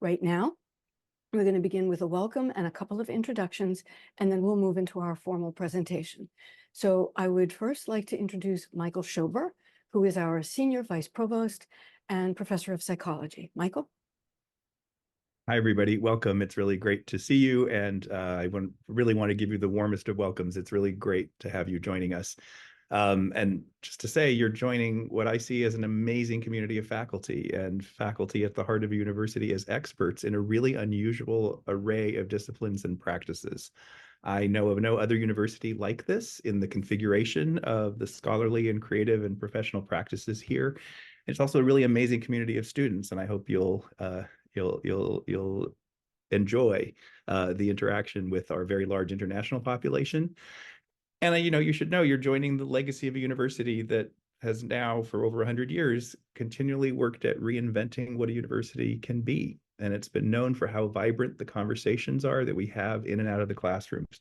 Right now, we're going to begin with a welcome and a couple of introductions, and then we'll move into our formal presentation. So I would first like to introduce Michael Schober, who is our Senior Vice Provost and Professor of Psychology. Michael? Hi, everybody. Welcome. It's really great to see you. And really want to give you the warmest of welcomes. It's really great to have you joining us. And just to say, you're joining what I see as an amazing community of faculty, and faculty at the heart of a university as experts in a really unusual array of disciplines and practices. I know of no other university like this in the configuration of the scholarly and creative and professional practices here. It's also a really amazing community of students, and I hope you'll enjoy the interaction with our very large international population. And you should know you're joining the legacy of a university that has now, for over 100 years, continually worked at reinventing what a university can be. And it's been known for how vibrant the conversations are that we have in and out of the classrooms.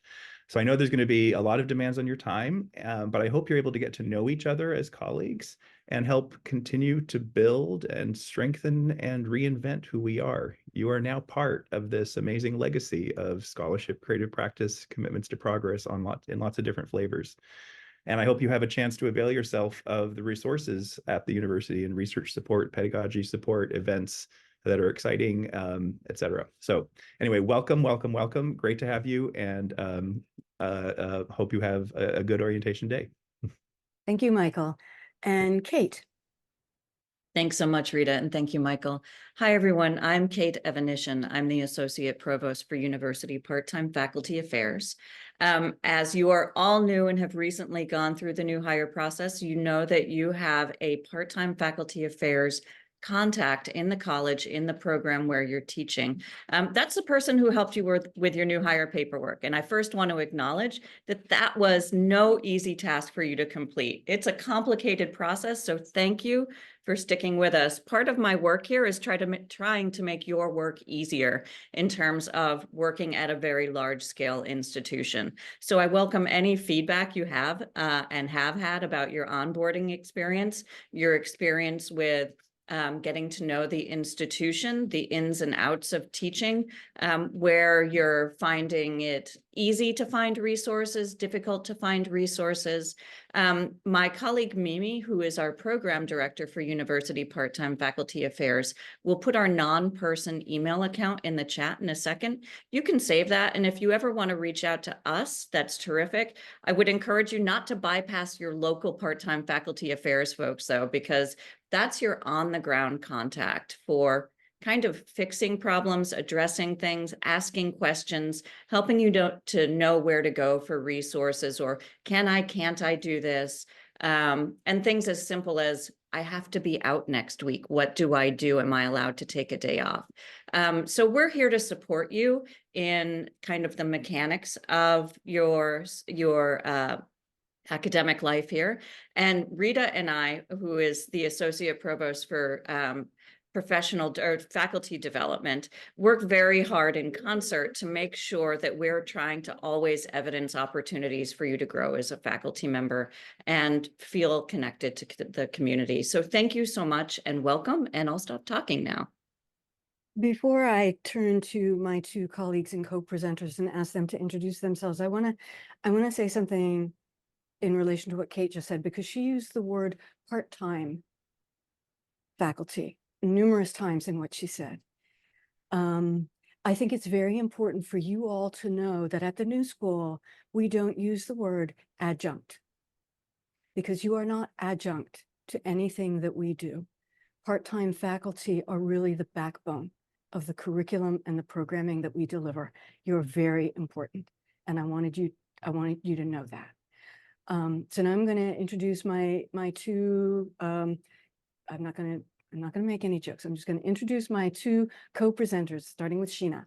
So I know there's going to be a lot of demands on your time, but I hope you're able to get to know each other as colleagues and help continue to build and strengthen and reinvent who we are. You are now part of this amazing legacy of scholarship, creative practice, commitments to progress in lots of different flavors. And I hope you have a chance to avail yourself of the resources at the university and research support, pedagogy support, events that are exciting, et cetera. So anyway, welcome, welcome, welcome. Great to have you, and hope you have a good orientation day. Thank you, Michael. And Kate? Thanks so much, Rita, and thank you, Michael. Hi, everyone. I'm Kate Evanishin. I'm the Associate Provost for University Part-Time Faculty Affairs. As you are all new and have recently gone through the new hire process, you know that you have a part-time faculty affairs contact in the college, in the program where you're teaching. That's the person who helped you with your new hire paperwork. And I first want to acknowledge that that was no easy task for you to complete. It's a complicated process, so thank you for sticking with us. Part of my work here is trying to make your work easier in terms of working at a very large scale institution. So I welcome any feedback you have and have had about your onboarding experience, your experience with getting to know the institution, the ins and outs of teaching, where you're finding it easy to find resources, difficult to find resources. My colleague Mimi, who is our program director for University Part-Time Faculty Affairs, will put our non-person email account in the chat in a second. You can save that, and if you ever want to reach out to us, that's terrific. I would encourage you not to bypass your local part-time faculty affairs folks, though, because that's your on-the-ground contact for kind of fixing problems, addressing things, asking questions, helping you to know where to go for resources, or can't I do this? And things as simple as, I have to be out next week. What do I do? Am I allowed to take a day off? So we're here to support you in kind of the mechanics of your academic life here. And Rita and I, who is the Associate Provost for professional or faculty development, work very hard in concert to make sure that we're trying to always evidence opportunities for you to grow as a faculty member and feel connected to the community. So thank you so much and welcome, and I'll stop talking now. Before I turn to my two colleagues and co-presenters and ask them to introduce themselves, I want to say something in relation to what Kate just said, because she used the word part-time faculty numerous times in what she said. I think it's very important for you all to know that at the New School, we don't use the word adjunct, because you are not adjunct to anything that we do. Part-time faculty are really the backbone of the curriculum and the programming that we deliver. You're very important, and I wanted you to know that. So now I'm going to introduce my two. I'm not going to make any jokes. I'm just going to introduce my two co-presenters, starting with Sheena.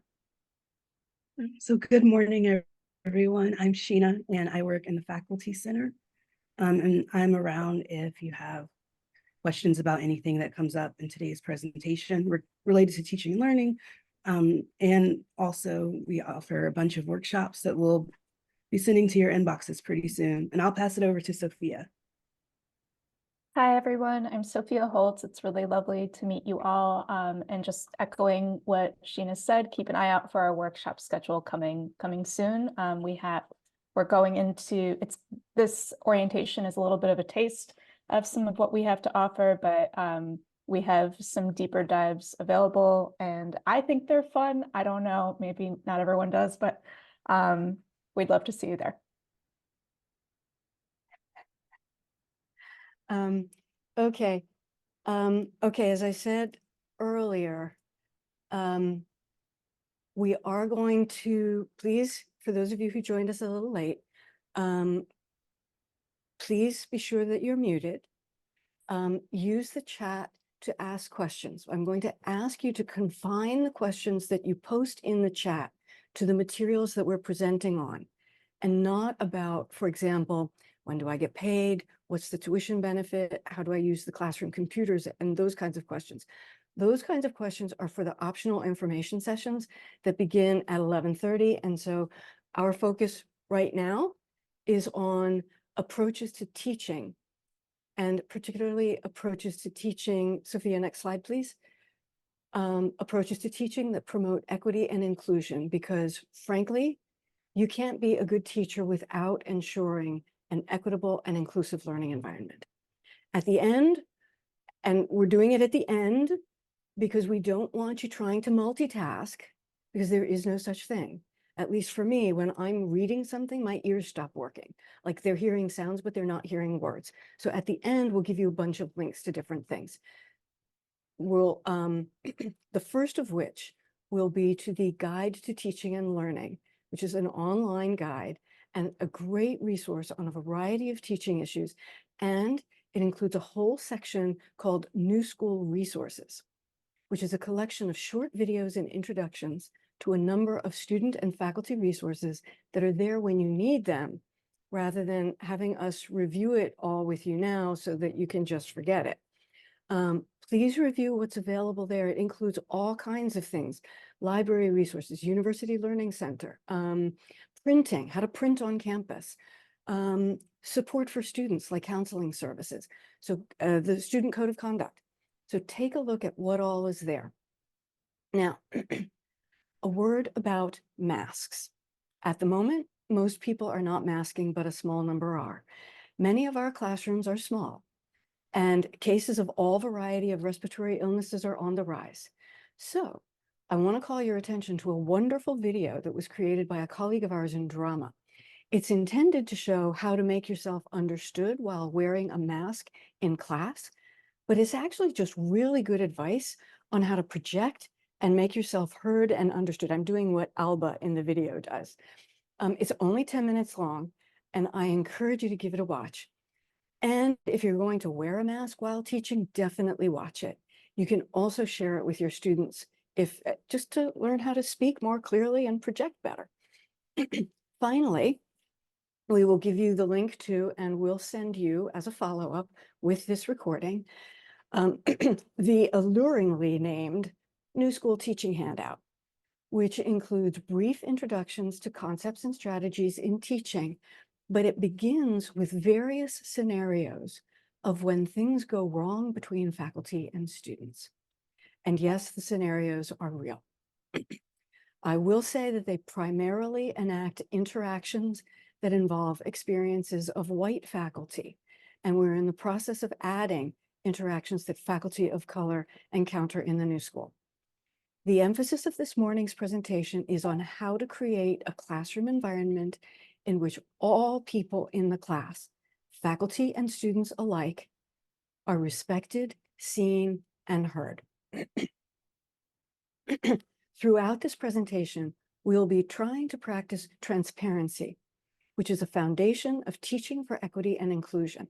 So good morning, everyone. I'm Sheena, and I work in the Faculty Center. And I'm around if you have questions about anything that comes up in today's presentation related to teaching and learning. And also, we offer a bunch of workshops that we'll be sending to your inboxes pretty soon. And I'll pass it over to Sophia. Hi, everyone. I'm Sophia Holtz. It's really lovely to meet you all. And just echoing what Sheena said, keep an eye out for our workshop schedule coming soon. We're going into this orientation is a little bit of a taste of some of what we have to offer, but we have some deeper dives available, and I think they're fun. I don't know, maybe not everyone does, but we'd love to see you there. Okay. Okay, as I said earlier, we are going to, please, for those of you who joined us a little late, please be sure that you're muted. Use the chat to ask questions. I'm going to ask you to confine the questions that you post in the chat to the materials that we're presenting on, and not about, for example, when do I get paid? What's the tuition benefit? How do I use the classroom computers? And those kinds of questions. Those kinds of questions are for the optional information sessions that begin at 11:30. And so our focus right now is on approaches to teaching, and particularly approaches to teaching. Sophia, next slide, please. Approaches to teaching that promote equity and inclusion, because frankly, you can't be a good teacher without ensuring an equitable and inclusive learning environment. At the end, and we're doing it at the end because we don't want you trying to multitask, because there is no such thing. At least for me, when I'm reading something, my ears stop working. Like they're hearing sounds, but they're not hearing words. So at the end, we'll give you a bunch of links to different things. We'll, the first of which will be to the Guide to Teaching and Learning, which is an online guide and a great resource on a variety of teaching issues. And it includes a whole section called New School Resources, which is a collection of short videos and introductions to a number of student and faculty resources that are there when you need them, rather than having us review it all with you now so that you can just forget it. Please review what's available there. It includes all kinds of things: library resources, University Learning Center, printing, how to print on campus, support for students like counseling services. So the Student Code of Conduct. So take a look at what all is there. Now, a word about masks. At the moment, most people are not masking, but a small number are. Many of our classrooms are small, and cases of all variety of respiratory illnesses are on the rise. So I want to call your attention to a wonderful video that was created by a colleague of ours in drama. It's intended to show how to make yourself understood while wearing a mask in class, but it's actually just really good advice on how to project and make yourself heard and understood. I'm doing what Alba in the video does. It's only 10 minutes long, and I encourage you to give it a watch. And if you're going to wear a mask while teaching, definitely watch it. You can also share it with your students, if just to learn how to speak more clearly and project better. Finally, we will give you the link to, and we'll send you as a follow-up with this recording, the alluringly named New School Teaching Handout, which includes brief introductions to concepts and strategies in teaching, but it begins with various scenarios of when things go wrong between faculty and students. And yes, the scenarios are real. I will say that they primarily enact interactions that involve experiences of white faculty, and we're in the process of adding interactions that faculty of color encounter in the new school. The emphasis of this morning's presentation is on how to create a classroom environment in which all people in the class, faculty and students alike, are respected, seen, and heard. Throughout this presentation, we'll be trying to practice transparency, which is a foundation of teaching for equity and inclusion.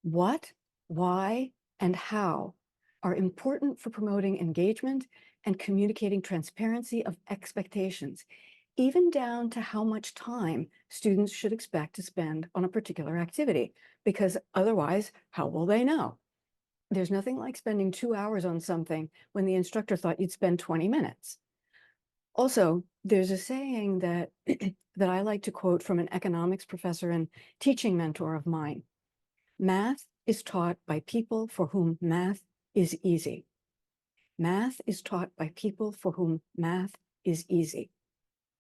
What, why, and how are important for promoting engagement and communicating transparency of expectations, even down to how much time students should expect to spend on a particular activity, because otherwise, how will they know? There's nothing like spending 2 hours on something when the instructor thought you'd spend 20 minutes. Also, there's a saying that, that I like to quote from an economics professor and teaching mentor of mine: math is taught by people for whom math is easy. Math is taught by people for whom math is easy.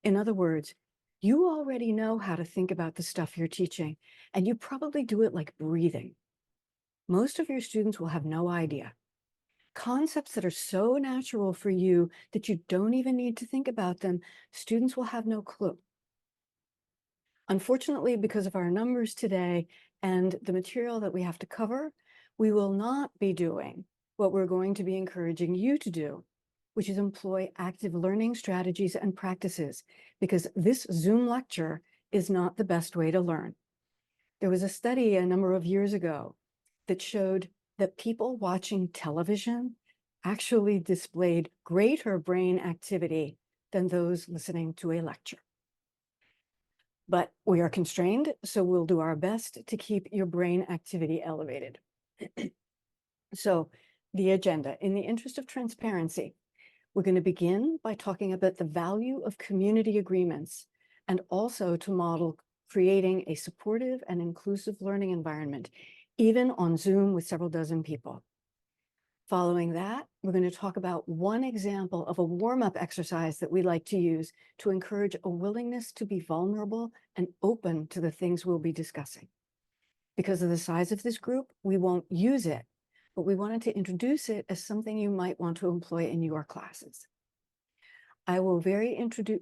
In other words, you already know how to think about the stuff you're teaching, and you probably do it like breathing. Most of your students will have no idea. Concepts that are so natural for you that you don't even need to think about them, students will have no clue. Unfortunately, because of our numbers today and the material that we have to cover, we will not be doing what we're going to be encouraging you to do, which is employ active learning strategies and practices, because this Zoom lecture is not the best way to learn. There was a study a number of years ago that showed that people watching television actually displayed greater brain activity than those listening to a lecture. But we are constrained, so we'll do our best to keep your brain activity elevated. So the agenda, in the interest of transparency, we're going to begin by talking about the value of community agreements and also to model creating a supportive and inclusive learning environment, even on Zoom with several dozen people. Following that, we're going to talk about one example of a warm-up exercise that we like to use to encourage a willingness to be vulnerable and open to the things we'll be discussing. Because of the size of this group, we won't use it, but we wanted to introduce it as something you might want to employ in your classes. I will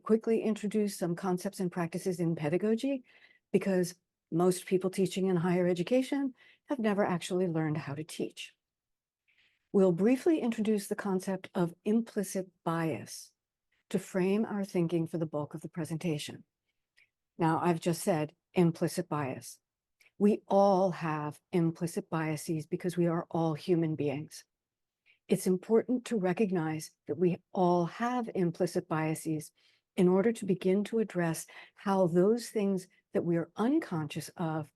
quickly introduce some concepts and practices in pedagogy, because most people teaching in higher education have never actually learned how to teach. We'll briefly introduce the concept of implicit bias to frame our thinking for the bulk of the presentation. Now, I've just said implicit bias. We all have implicit biases because we are all human beings. It's important to recognize that we all have implicit biases in order to begin to address how those things that we are unconscious of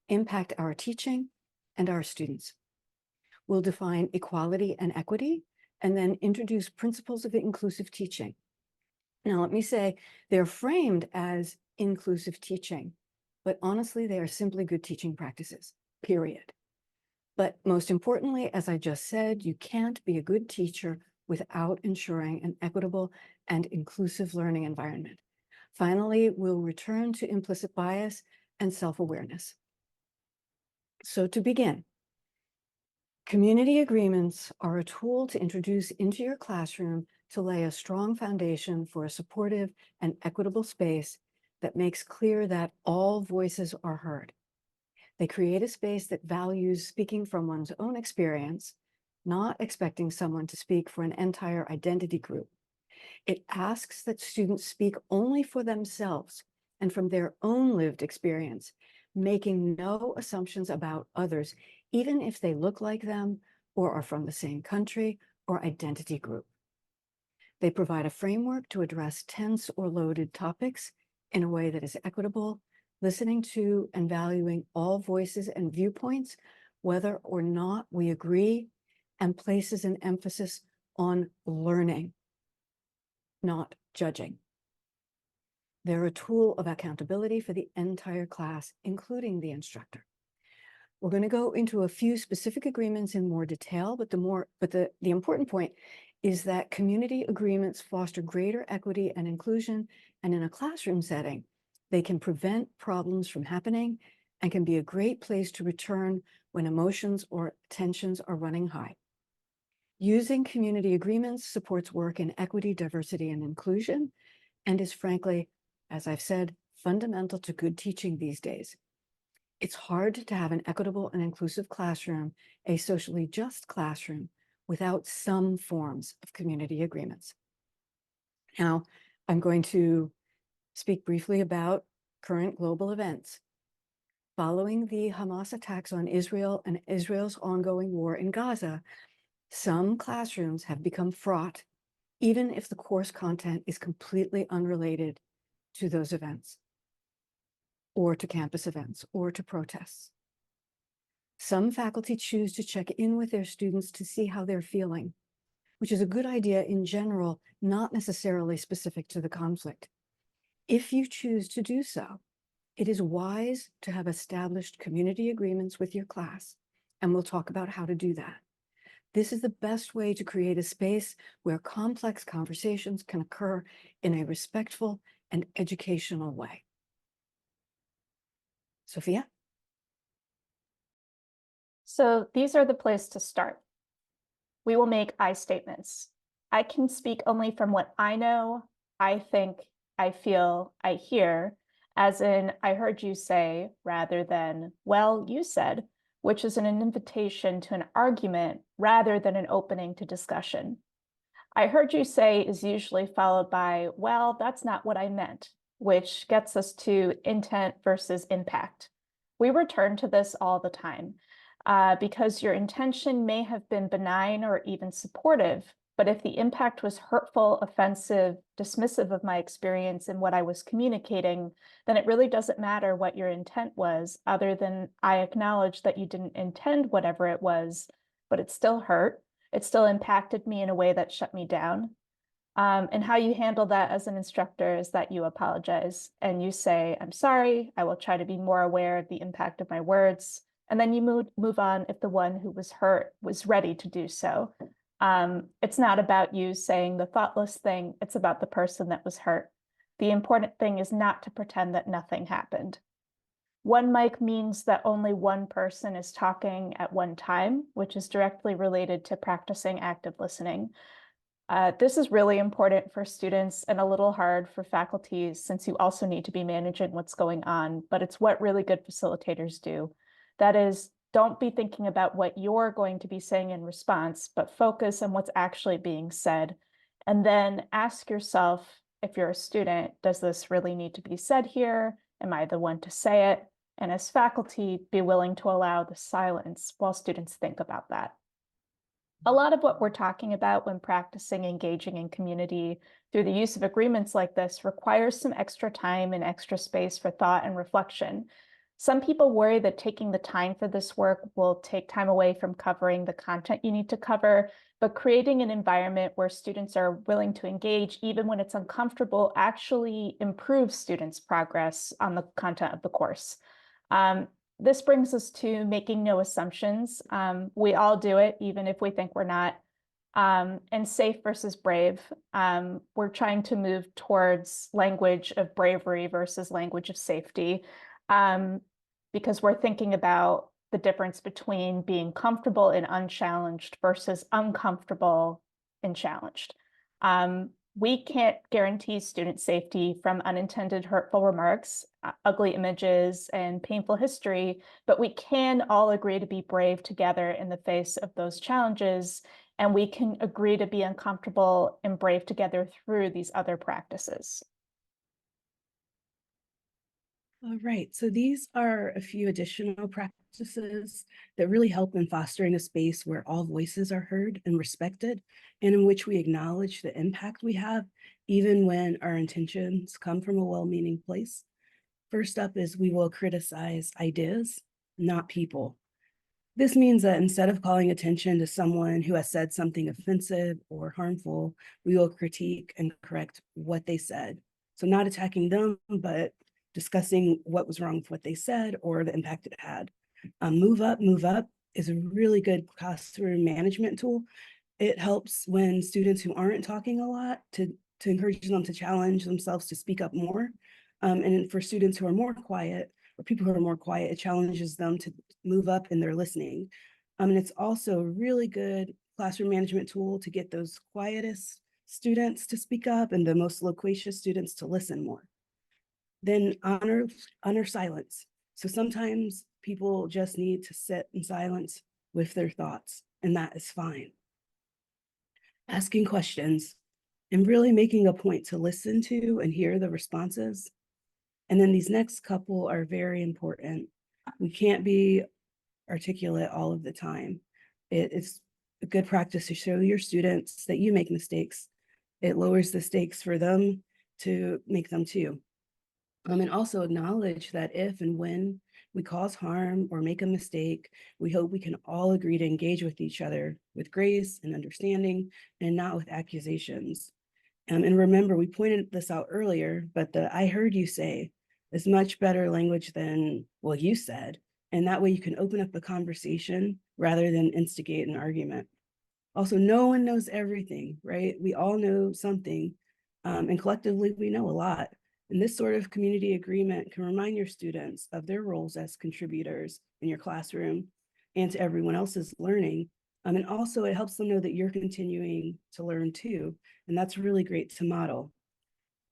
impact our teaching and our students. We'll define equality and equity, and then introduce principles of inclusive teaching. Now, let me say, they're framed as inclusive teaching, but honestly, they are simply good teaching practices, period. But most importantly, as I just said, you can't be a good teacher without ensuring an equitable and inclusive learning environment. Finally, we'll return to implicit bias and self-awareness. So to begin, community agreements are a tool to introduce into your classroom to lay a strong foundation for a supportive and equitable space that makes clear that all voices are heard. They create a space that values speaking from one's own experience, not expecting someone to speak for an entire identity group. It asks that students speak only for themselves and from their own lived experience, making no assumptions about others, even if they look like them or are from the same country or identity group. They provide a framework to address tense or loaded topics in a way that is equitable, listening to and valuing all voices and viewpoints, whether or not we agree, and places an emphasis on learning, not judging. They're a tool of accountability for the entire class, including the instructor. We're going to go into a few specific agreements in more detail, but the important point is that community agreements foster greater equity and inclusion, and in a classroom setting, they can prevent problems from happening and can be a great place to return when emotions or tensions are running high. Using community agreements supports work in equity, diversity, and inclusion, and is frankly, as I've said, fundamental to good teaching these days. It's hard to have an equitable and inclusive classroom, a socially just classroom, without some forms of community agreements. Now, I'm going to speak briefly about current global events. Following the Hamas attacks on Israel and Israel's ongoing war in Gaza, some classrooms have become fraught, even if the course content is completely unrelated to those events, or to campus events, or to protests. Some faculty choose to check in with their students to see how they're feeling, which is a good idea in general, not necessarily specific to the conflict. If you choose to do so, it is wise to have established community agreements with your class and we'll talk about how to do that. This is the best way to create a space where complex conversations can occur in a respectful and educational way. Sophia? So these are the place to start. We will make I statements. I can speak only from what I know, I think, I feel, I hear, as in, I heard you say, rather than, well, you said, which is an invitation to an argument rather than an opening to discussion. I heard you say is usually followed by, well, that's not what I meant, which gets us to intent versus impact. We return to this all the time because your intention may have been benign or even supportive, but if the impact was hurtful, offensive, dismissive of my experience and what I was communicating, then it really doesn't matter what your intent was, other than I acknowledge that you didn't intend whatever it was, but it still hurt. It still impacted me in a way that shut me down. And how you handle that as an instructor is that you apologize and you say, I'm sorry, I will try to be more aware of the impact of my words. And then you move on if the one who was hurt was ready to do so. It's not about you saying the thoughtless thing, it's about the person that was hurt. The important thing is not to pretend that nothing happened. One mic means that only one person is talking at one time, which is directly related to practicing active listening. This is really important for students and a little hard for faculty since you also need to be managing what's going on, but it's what really good facilitators do. That is, don't be thinking about what you're going to be saying in response, but focus on what's actually being said. And then ask yourself, if you're a student, does this really need to be said here? Am I the one to say it? And as faculty, be willing to allow the silence while students think about that. A lot of what we're talking about when practicing engaging in community through the use of agreements like this requires some extra time and extra space for thought and reflection. Some people worry that taking the time for this work will take time away from covering the content you need to cover, but creating an environment where students are willing to engage even when it's uncomfortable actually improves students' progress on the content of the course. This brings us to making no assumptions. We all do it, even if we think we're not. And safe versus brave. We're trying to move towards language of bravery versus language of safety, because we're thinking about the difference between being comfortable and unchallenged versus uncomfortable and challenged. We can't guarantee student safety from unintended hurtful remarks, ugly images, and painful history, but we can all agree to be brave together in the face of those challenges, and we can agree to be uncomfortable and brave together through these other practices. All right, so these are a few additional practices that really help in fostering a space where all voices are heard and respected, and in which we acknowledge the impact we have, even when our intentions come from a well-meaning place. First up is we will criticize ideas, not people. This means that instead of calling attention to someone who has said something offensive or harmful, we will critique and correct what they said. So not attacking them, but discussing what was wrong with what they said or the impact it had. Move Up is a really good classroom management tool. It helps when students who aren't talking a lot to encourage them to challenge themselves to speak up more. And for students who are more quiet or people who are more quiet, it challenges them to move up in their listening. And it's also a really good classroom management tool to get those quietest students to speak up and the most loquacious students to listen more. Then honor silence. So sometimes people just need to sit in silence with their thoughts, and that is fine. Asking questions and really making a point to listen to and hear the responses. And then these next couple are very important. We can't be articulate all of the time. It's a good practice to show your students that you make mistakes. It lowers the stakes for them to make them too. And also acknowledge that if and when we cause harm or make a mistake, we hope we can all agree to engage with each other with grace and understanding and not with accusations. And remember, we pointed this out earlier, but the I heard you say is much better language than, well, you said. And that way you can open up a conversation rather than instigate an argument. Also, no one knows everything, right? We all know something, and collectively we know a lot. And this sort of community agreement can remind your students of their roles as contributors in your classroom and to everyone else's learning. And also it helps them know that you're continuing to learn too. And that's really great to model.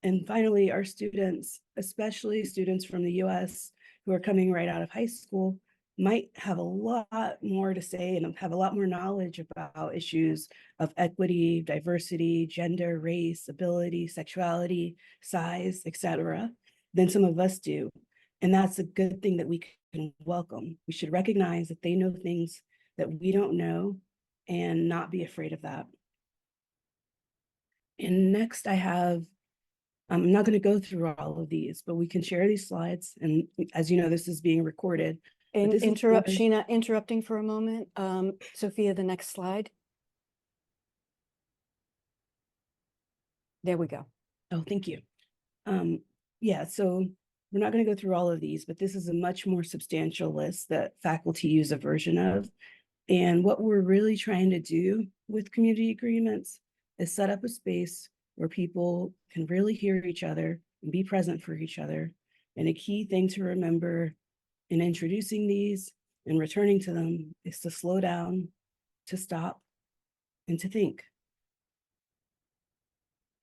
And finally, our students, especially students from the US who are coming right out of high school, might have a lot more to say and have a lot more knowledge about issues of equity, diversity, gender, race, ability, sexuality, size, etc., than some of us do. And that's a good thing that we can welcome. We should recognize that they know things that we don't know and not be afraid of that. And next I have, I'm not going to go through all of these, but we can share these slides. And as you know, this is being recorded. But this is Sheena, interrupting for a moment. Sophia, the next slide. There we go. Oh, thank you. Yeah, so we're not going to go through all of these, but this is a much more substantial list that faculty use a version of. And what we're really trying to do with community agreements is set up a space where people can really hear each other and be present for each other. And a key thing to remember in introducing these and returning to them is to slow down, to stop, and to think.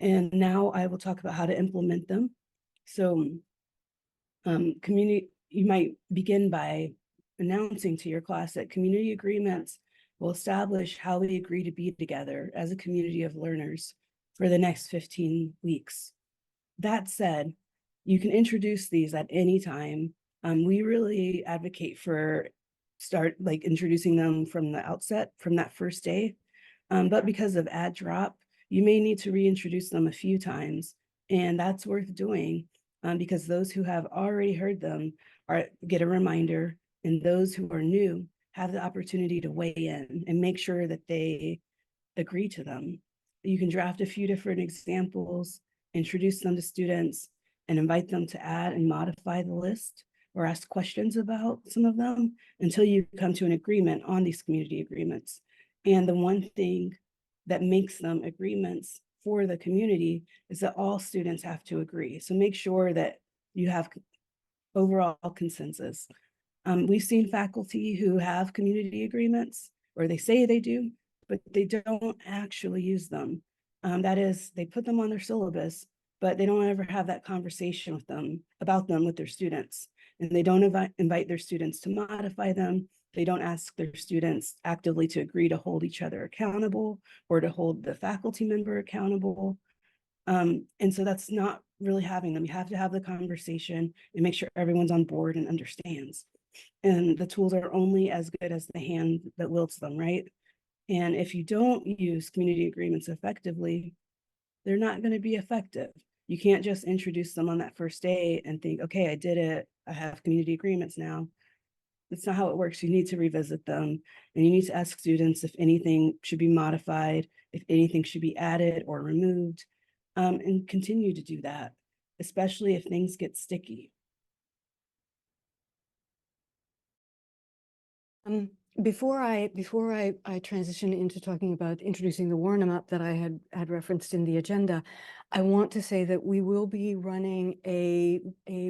And now I will talk about how to implement them. So you might begin by announcing to your class that community agreements will establish how we agree to be together as a community of learners for the next 15 weeks. That said, you can introduce these at any time. We really advocate for introducing them from the outset, from that first day. But because of ad drop, you may need to reintroduce them a few times, and that's worth doing because those who have already heard them get a reminder, and those who are new have the opportunity to weigh in and make sure that they agree to them. You can draft a few different examples, introduce them to students, and invite them to add and modify the list or ask questions about some of them until you come to an agreement on these community agreements. And the one thing that makes them agreements for the community is that all students have to agree. So make sure that you have overall consensus. We've seen faculty who have community agreements, or they say they do, but they don't actually use them. That is, they put them on their syllabus, but they don't ever have that conversation with them about them with their students. And they don't invite their students to modify them. They don't ask their students actively to agree to hold each other accountable or to hold the faculty member accountable. And so that's not really having them. You have to have the conversation and make sure everyone's on board and understands. And the tools are only as good as the hand that wields them, right? And if you don't use community agreements effectively, they're not going to be effective. You can't just introduce them on that first day and think, okay, I did it. I have community agreements now. That's not how it works. You need to revisit them, and you need to ask students if anything should be modified, if anything should be added or removed, and continue to do that, especially if things get sticky. Before I transition into talking about introducing the warm-up that I had referenced in the agenda, I want to say that we will be running a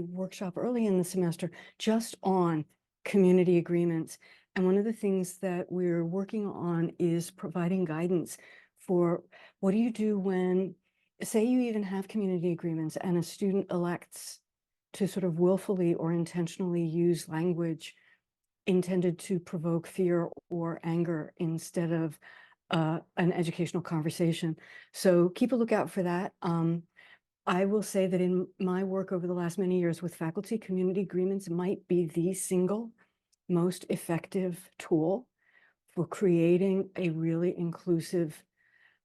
workshop early in the semester just on community agreements. And one of the things that we're working on is providing guidance for what do you do when, say you even have community agreements and a student elects to sort of willfully or intentionally use language intended to provoke fear or anger instead of an educational conversation. So keep a lookout for that. I will say that in my work over the last many years with faculty, community agreements might be the single most effective tool for creating a really inclusive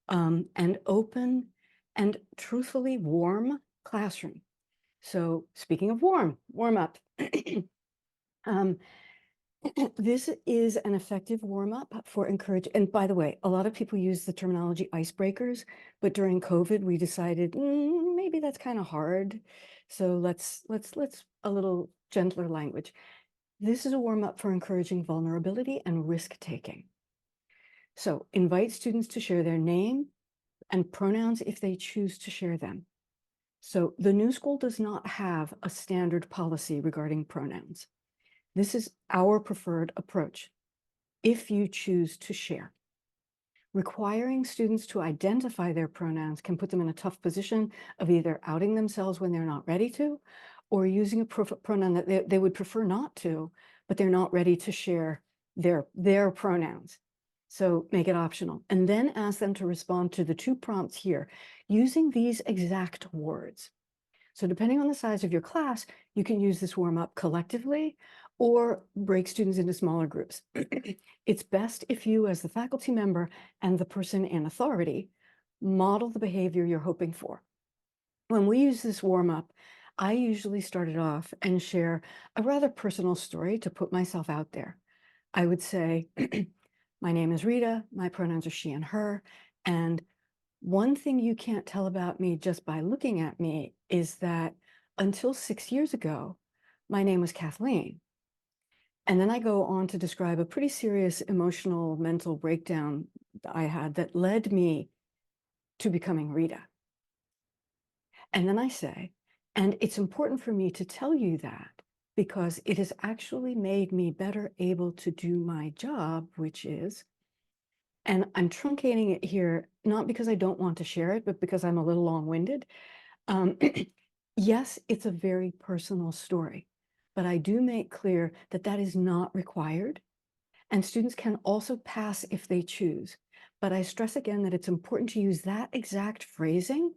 and open and truthfully warm classroom. So speaking of warm up, this is an effective warm-up for encourage. And by the way, a lot of people use the terminology icebreakers, but during COVID, we decided maybe that's kind of hard. So let's a little gentler language. This is a warm-up for encouraging vulnerability and risk-taking. So invite students to share their name and pronouns if they choose to share them. So the new school does not have a standard policy regarding pronouns. This is our preferred approach if you choose to share. Requiring students to identify their pronouns can put them in a tough position of either outing themselves when they're not ready to, or using a pronoun that they would prefer not to, but they're not ready to share their pronouns. So make it optional, and then ask them to respond to the 2 prompts here using these exact words. So depending on the size of your class, you can use this warm-up collectively or break students into smaller groups. It's best if you, as the faculty member and the person in authority, model the behavior you're hoping for. When we use this warm-up, I usually start it off and share a rather personal story to put myself out there. I would say, my name is Rita, my pronouns are she and her, and one thing you can't tell about me just by looking at me is that until 6 years ago, my name was Kathleen. And then I go on to describe a pretty serious emotional mental breakdown I had that led me to becoming Rita. And then I say, and it's important for me to tell you that because it has actually made me better able to do my job, which is, and I'm truncating it here, not because I don't want to share it, but because I'm a little long-winded. Yes, it's a very personal story, but I do make clear that that is not required. And students can also pass if they choose. But I stress again that it's important to use that exact phrasing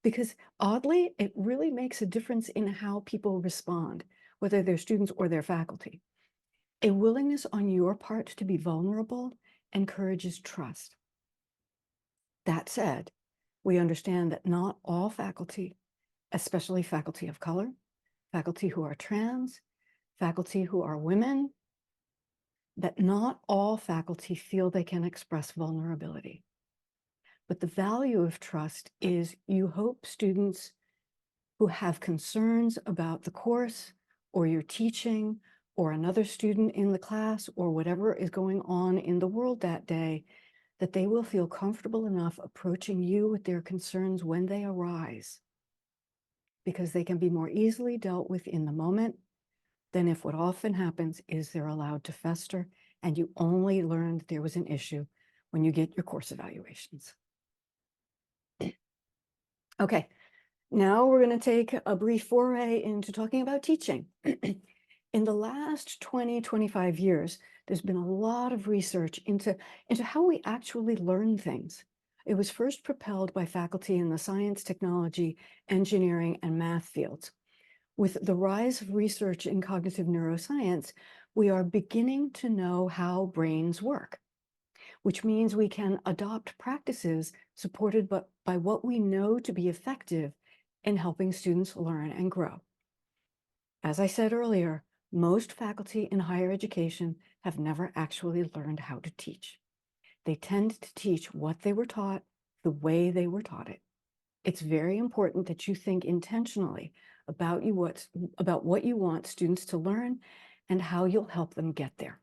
because oddly, it really makes a difference in how people respond, whether they're students or their faculty. A willingness on your part to be vulnerable encourages trust. That said, we understand that not all faculty, especially faculty of color, faculty who are trans, faculty who are women, that not all faculty feel they can express vulnerability. But the value of trust is you hope students who have concerns about the course or your teaching or another student in the class or whatever is going on in the world that day, that they will feel comfortable enough approaching you with their concerns when they arise, because they can be more easily dealt with in the moment than if what often happens is they're allowed to fester and you only learn that there was an issue when you get your course evaluations. Okay, now we're going to take a brief foray into talking about teaching. In the last 20, 25 years, there's been a lot of research into how we actually learn things. It was first propelled by faculty in the science, technology, engineering, and math fields. With the rise of research in cognitive neuroscience, we are beginning to know how brains work, which means we can adopt practices supported by what we know to be effective in helping students learn and grow. As I said earlier, most faculty in higher education have never actually learned how to teach. They tend to teach what they were taught, the way they were taught it. It's very important that you think intentionally about what you want students to learn and how you'll help them get there.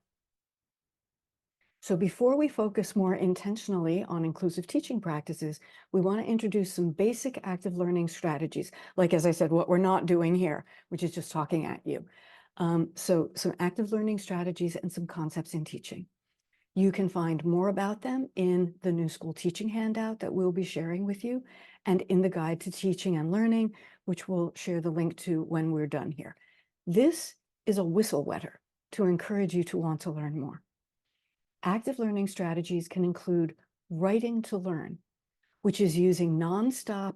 So before we focus more intentionally on inclusive teaching practices, we want to introduce some basic active learning strategies, like, as I said, what we're not doing here, which is just talking at you. So some active learning strategies and some concepts in teaching. You can find more about them in the New School Teaching handout that we'll be sharing with you, and in the Guide to Teaching and Learning, which we'll share the link to when we're done here. This is a whistle wetter to encourage you to want to learn more. Active learning strategies can include writing to learn, which is using nonstop,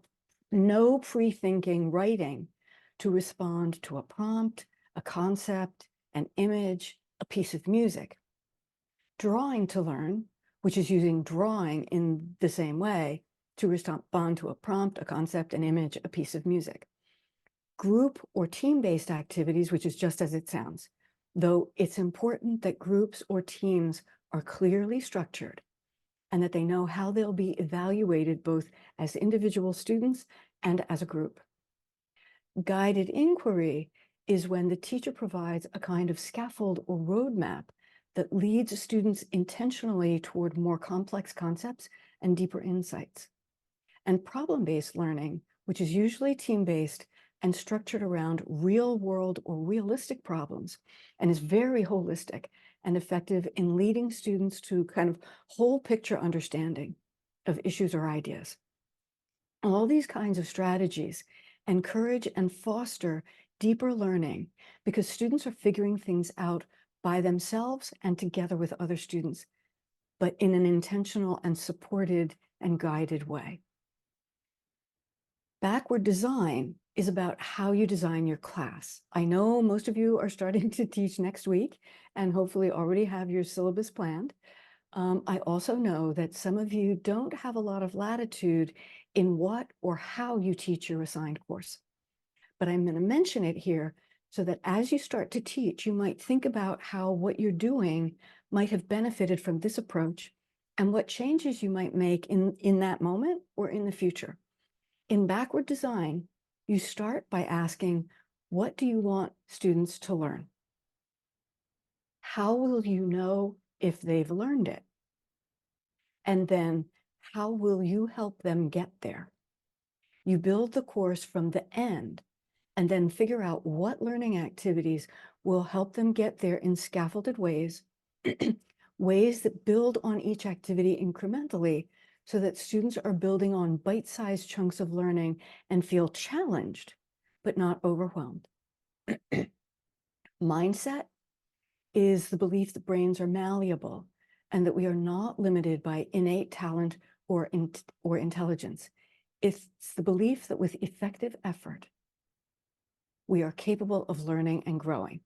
no pre-thinking writing to respond to a prompt, a concept, an image, a piece of music. Drawing to learn, which is using drawing in the same way to respond to a prompt, a concept, an image, a piece of music. Group or team-based activities, which is just as it sounds, though it's important that groups or teams are clearly structured and that they know how they'll be evaluated both as individual students and as a group. Guided inquiry is when the teacher provides a kind of scaffold or roadmap that leads students intentionally toward more complex concepts and deeper insights. And problem-based learning, which is usually team-based and structured around real-world or realistic problems, and is very holistic and effective in leading students to kind of whole picture understanding of issues or ideas. All these kinds of strategies encourage and foster deeper learning because students are figuring things out by themselves and together with other students, but in an intentional and supported and guided way. Backward design is about how you design your class. I know most of you are starting to teach next week and hopefully already have your syllabus planned. I also know that some of you don't have a lot of latitude in what or how you teach your assigned course. But I'm going to mention it here so that as you start to teach, you might think about how what you're doing might have benefited from this approach and what changes you might make in that moment or in the future. In backward design, you start by asking, what do you want students to learn? How will you know if they've learned it? And then how will you help them get there? You build the course from the end and then figure out what learning activities will help them get there in scaffolded ways, ways that build on each activity incrementally so that students are building on bite-sized chunks of learning and feel challenged, but not overwhelmed. Mindset is the belief that brains are malleable and that we are not limited by innate talent or intelligence. It's the belief that with effective effort, we are capable of learning and growing.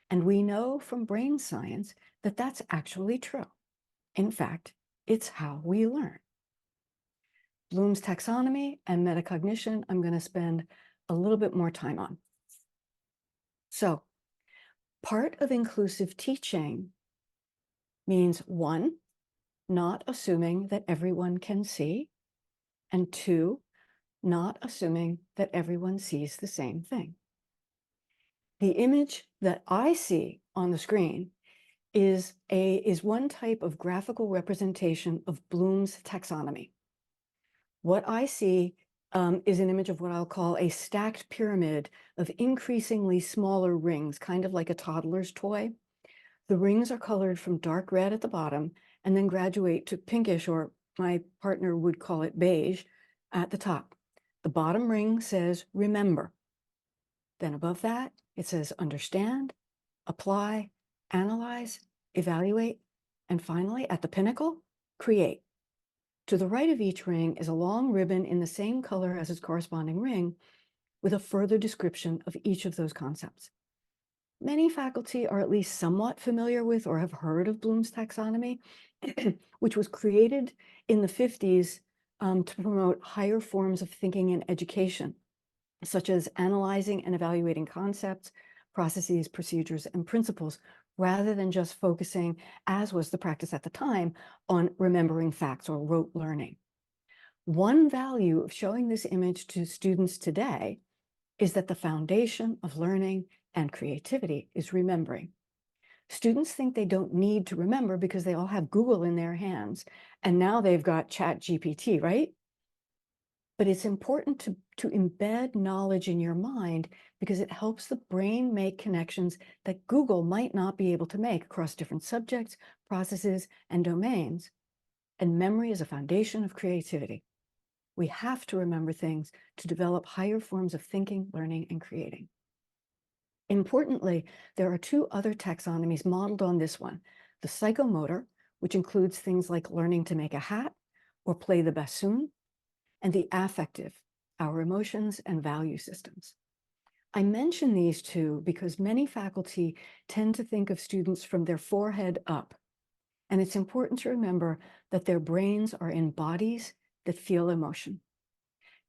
And we know from brain science that that's actually true. In fact, it's how we learn. Bloom's taxonomy and metacognition, I'm going to spend a little bit more time on. So, part of inclusive teaching means 1, not assuming that everyone can see, and 2, not assuming that everyone sees the same thing. The image that I see on the screen is one type of graphical representation of Bloom's taxonomy. What I see is an image of what I'll call a stacked pyramid of increasingly smaller rings, kind of like a toddler's toy. The rings are colored from dark red at the bottom and then graduate to pinkish, or my partner would call it beige, at the top. The bottom ring says remember. Then above that, it says understand, apply, analyze, evaluate, and finally, at the pinnacle, create. To the right of each ring is a long ribbon in the same color as its corresponding ring with a further description of each of those concepts. Many faculty are at least somewhat familiar with or have heard of Bloom's taxonomy, which was created in the 50s to promote higher forms of thinking in education, such as analyzing and evaluating concepts, processes, procedures, and principles, rather than just focusing, as was the practice at the time, on remembering facts or rote learning. One value of showing this image to students today is that the foundation of learning and creativity is remembering. Students think they don't need to remember because they all have Google in their hands, and now they've got ChatGPT, right? But it's important to embed knowledge in your mind because it helps the brain make connections that Google might not be able to make across different subjects, processes, and domains. And memory is a foundation of creativity. We have to remember things to develop higher forms of thinking, learning, and creating. Importantly, there are 2 other taxonomies modeled on this one: the psychomotor, which includes things like learning to make a hat or play the bassoon, and the affective, our emotions and value systems. I mention these 2 because many faculty tend to think of students from their forehead up, and it's important to remember that their brains are in bodies that feel emotion.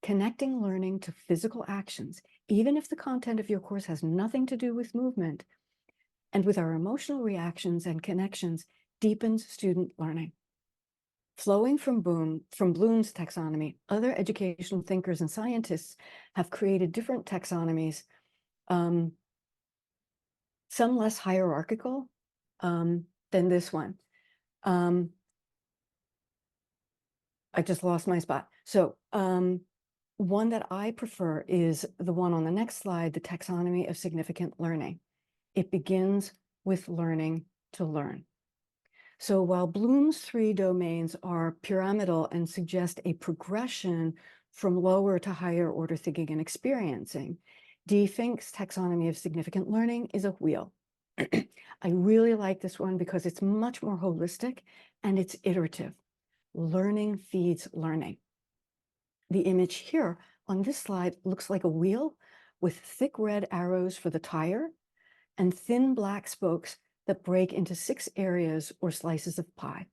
Connecting learning to physical actions, even if the content of your course has nothing to do with movement, and with our emotional reactions and connections, deepens student learning. Flowing from Bloom's taxonomy, other educational thinkers and scientists have created different taxonomies some less hierarchical than this one. I just lost my spot. So one that I prefer is the one on the next slide, the taxonomy of significant learning. It begins with learning to learn. So while Bloom's 3 domains are pyramidal and suggest a progression from lower to higher order thinking and experiencing, D. Fink's taxonomy of significant learning is a wheel. I really like this one because it's much more holistic and it's iterative. Learning feeds learning. The image here on this slide looks like a wheel with thick red arrows for the tire and thin black spokes that break into 6 areas or slices of pie.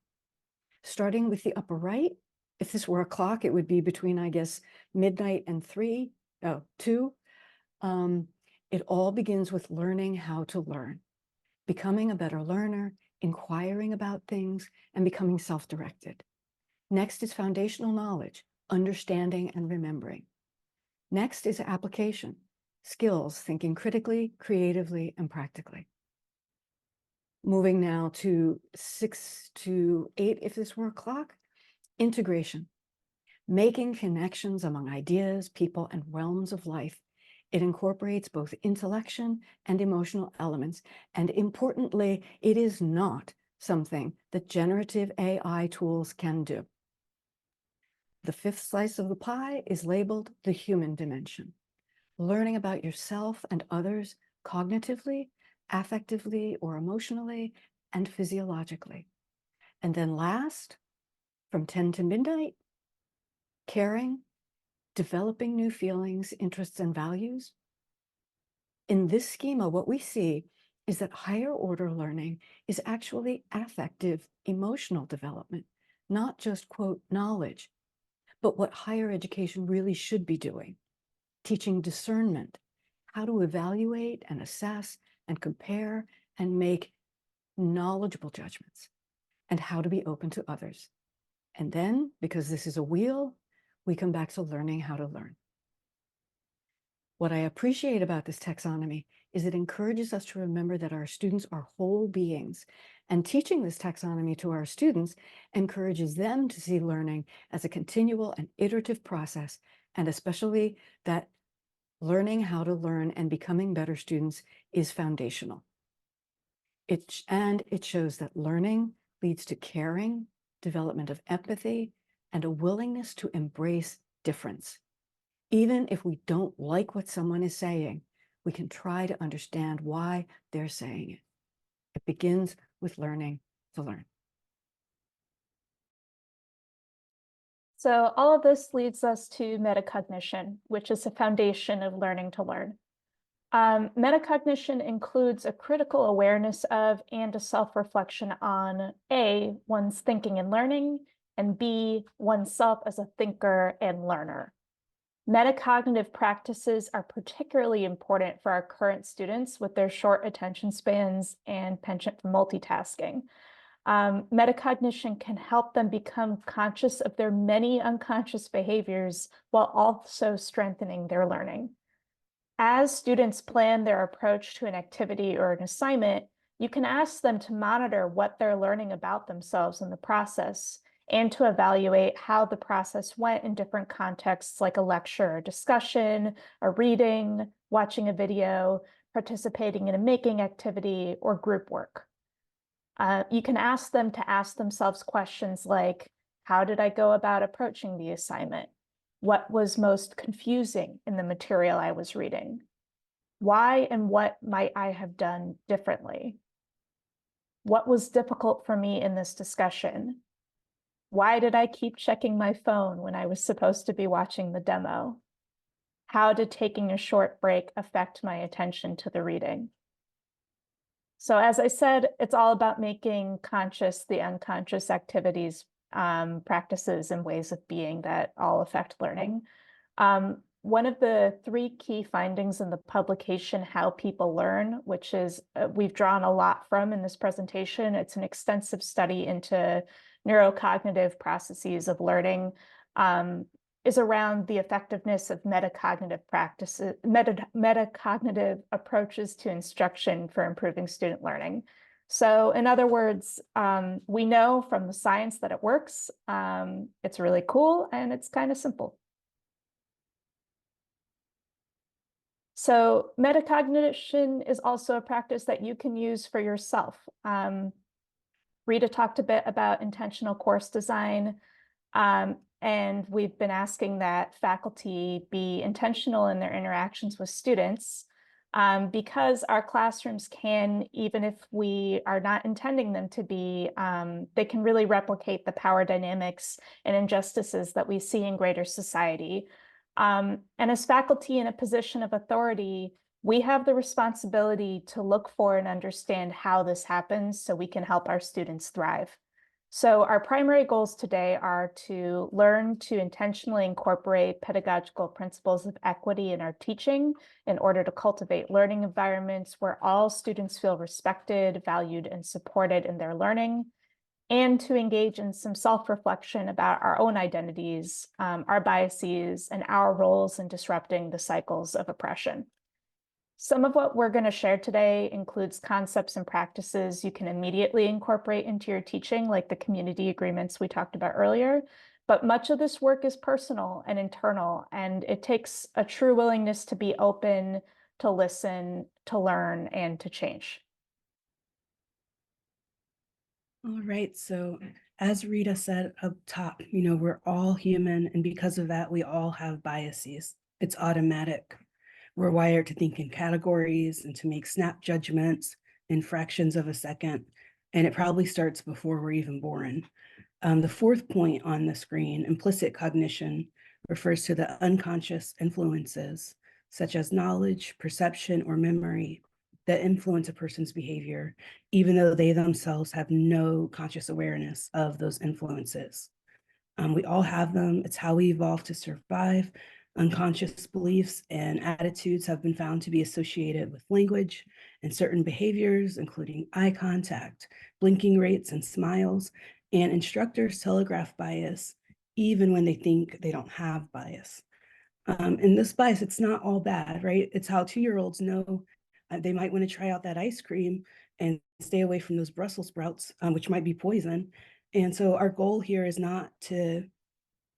Starting with the upper right, if this were a clock, it would be between, I guess, midnight and 2. It all begins with learning how to learn, becoming a better learner, inquiring about things, and becoming self-directed. Next is foundational knowledge, understanding and remembering. Next is application, skills, thinking critically, creatively, and practically. Moving now to 6 to 8, if this were a clock, integration, making connections among ideas, people, and realms of life. It incorporates both intellection and emotional elements. And importantly, it is not something that generative AI tools can do. The 5th slice of the pie is labeled the human dimension, learning about yourself and others cognitively, affectively or emotionally, and physiologically. And then last, from 10 to midnight, caring, developing new feelings, interests, and values. In this schema, what we see is that higher order learning is actually affective, emotional development, not just, quote, knowledge, but what higher education really should be doing, teaching discernment, how to evaluate and assess and compare and make knowledgeable judgments, and how to be open to others. And then, because this is a wheel, we come back to learning how to learn. What I appreciate about this taxonomy is it encourages us to remember that our students are whole beings, and teaching this taxonomy to our students encourages them to see learning as a continual and iterative process, and especially that learning how to learn and becoming better students is foundational. It shows that learning leads to caring, development of empathy, and a willingness to embrace difference. Even if we don't like what someone is saying, we can try to understand why they're saying it. It begins with learning to learn. So all of this leads us to metacognition, which is the foundation of learning to learn. Metacognition includes a critical awareness of and a self-reflection on A, one's thinking and learning, and B, oneself as a thinker and learner. Metacognitive practices are particularly important for our current students with their short attention spans and penchant for multitasking. Metacognition can help them become conscious of their many unconscious behaviors while also strengthening their learning. As students plan their approach to an activity or an assignment, you can ask them to monitor what they're learning about themselves in the process and to evaluate how the process went in different contexts like a lecture, a discussion, a reading, watching a video, participating in a making activity, or group work. You can ask them to ask themselves questions like, how did I go about approaching the assignment? What was most confusing in the material I was reading? Why and what might I have done differently? What was difficult for me in this discussion? Why did I keep checking my phone when I was supposed to be watching the demo? How did taking a short break affect my attention to the reading? So as I said, it's all about making conscious the unconscious activities, practices, and ways of being that all affect learning. One of the 3 key findings in the publication, How People Learn, which is we've drawn a lot from in this presentation. It's an extensive study into neurocognitive processes of learning. is around the effectiveness of metacognitive practices, metacognitive approaches to instruction for improving student learning. So in other words, we know from the science that it works. It's really cool and it's kind of simple. So metacognition is also a practice that you can use for yourself. Rita talked a bit about intentional course design, and we've been asking that faculty be intentional in their interactions with students, because our classrooms can, even if we are not intending them to be, they can really replicate the power dynamics and injustices that we see in greater society. And as faculty in a position of authority, we have the responsibility to look for and understand how this happens so we can help our students thrive. So our primary goals today are to learn to intentionally incorporate pedagogical principles of equity in our teaching in order to cultivate learning environments where all students feel respected, valued, and supported in their learning, and to engage in some self-reflection about our own identities, our biases, and our roles in disrupting the cycles of oppression. Some of what we're going to share today includes concepts and practices you can immediately incorporate into your teaching, like the community agreements we talked about earlier. But much of this work is personal and internal, and it takes a true willingness to be open, to listen, to learn, and to change. All right, so as Rita said up top, we're all human, and because of that, we all have biases. It's automatic. We're wired to think in categories and to make snap judgments in fractions of a second, and it probably starts before we're even born. The fourth point on the screen, implicit cognition, refers to the unconscious influences, such as knowledge, perception, or memory, that influence a person's behavior, even though they themselves have no conscious awareness of those influences. We all have them. It's how we evolved to survive. Unconscious beliefs and attitudes have been found to be associated with language and certain behaviors, including eye contact, blinking rates, and smiles. And instructors telegraph bias even when they think they don't have bias. And this bias, it's not all bad, right? It's how 2-year-olds know they might want to try out that ice cream and stay away from those Brussels sprouts, which might be poison. And so our goal here is not to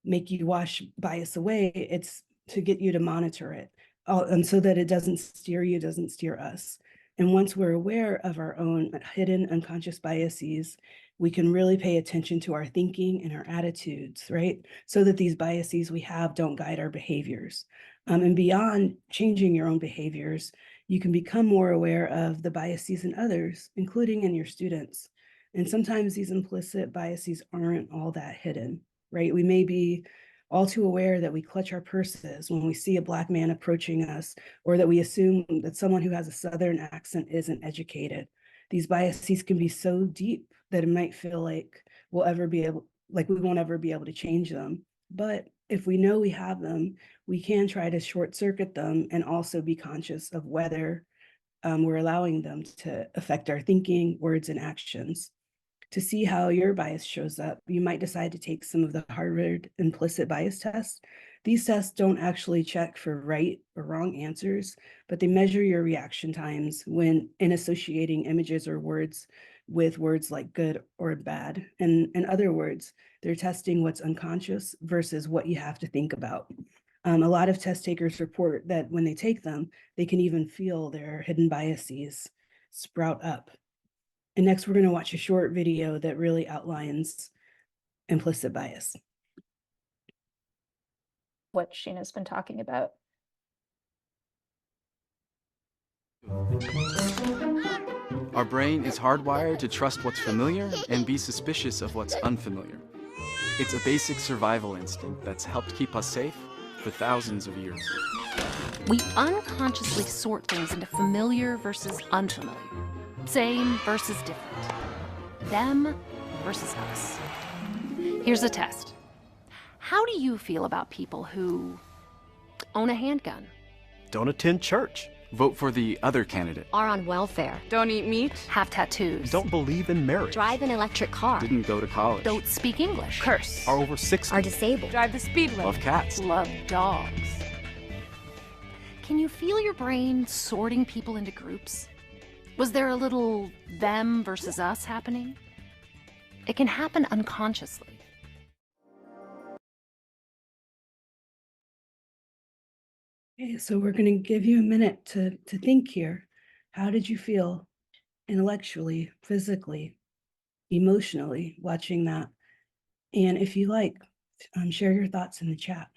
make you wash bias away. It's to get you to monitor it, and so that it doesn't steer you, doesn't steer us. And once we're aware of our own hidden unconscious biases, we can really pay attention to our thinking and our attitudes, right? So that these biases we have don't guide our behaviors. And beyond changing your own behaviors, you can become more aware of the biases in others, including in your students. And sometimes these implicit biases aren't all that hidden, right? We may be all too aware that we clutch our purses when we see a Black man approaching us, or that we assume that someone who has a Southern accent isn't educated. These biases can be so deep that it might feel like we won't ever be able to change them. But if we know we have them, we can try to short circuit them and also be conscious of whether we're allowing them to affect our thinking, words, and actions. To see how your bias shows up, you might decide to take some of the Harvard implicit bias tests. These tests don't actually check for right or wrong answers, but they measure your reaction times when in associating images or words with words like good or bad. And in other words, they're testing what's unconscious versus what you have to think about. A lot of test takers report that when they take them, they can even feel their hidden biases sprout up. And next, we're going to watch a short video that really outlines implicit bias. What Sheena's been talking about. Our brain is hardwired to trust what's familiar and be suspicious of what's unfamiliar. It's a basic survival instinct that's helped keep us safe for thousands of years. We unconsciously sort things into familiar versus unfamiliar. Same versus different. Them versus us. Here's a test. How do you feel about people who own a handgun? Don't attend church, Vote for the other candidate. Are on welfare. Don't eat meat. Have tattoos. Don't believe in marriage. Drive an electric car. Didn't go to college. Don't speak English. Curse. Are over 60. Are disabled. Drive the speed limit. Love cats. Love dogs. Can you feel your brain sorting people into groups? Was there a little them versus us happening? It can happen unconsciously. Okay, so we're going to give you a minute to think here. How did you feel intellectually, physically, emotionally watching that? And if you like, share your thoughts in the chat.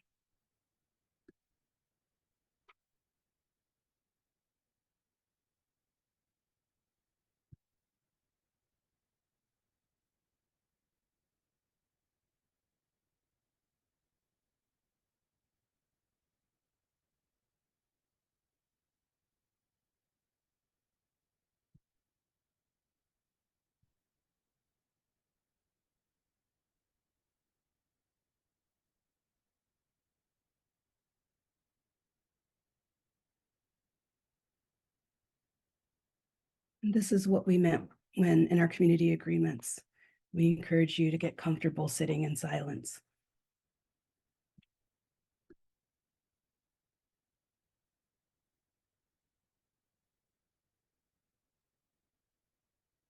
And this is what we meant when in our community agreements, we encourage you to get comfortable sitting in silence.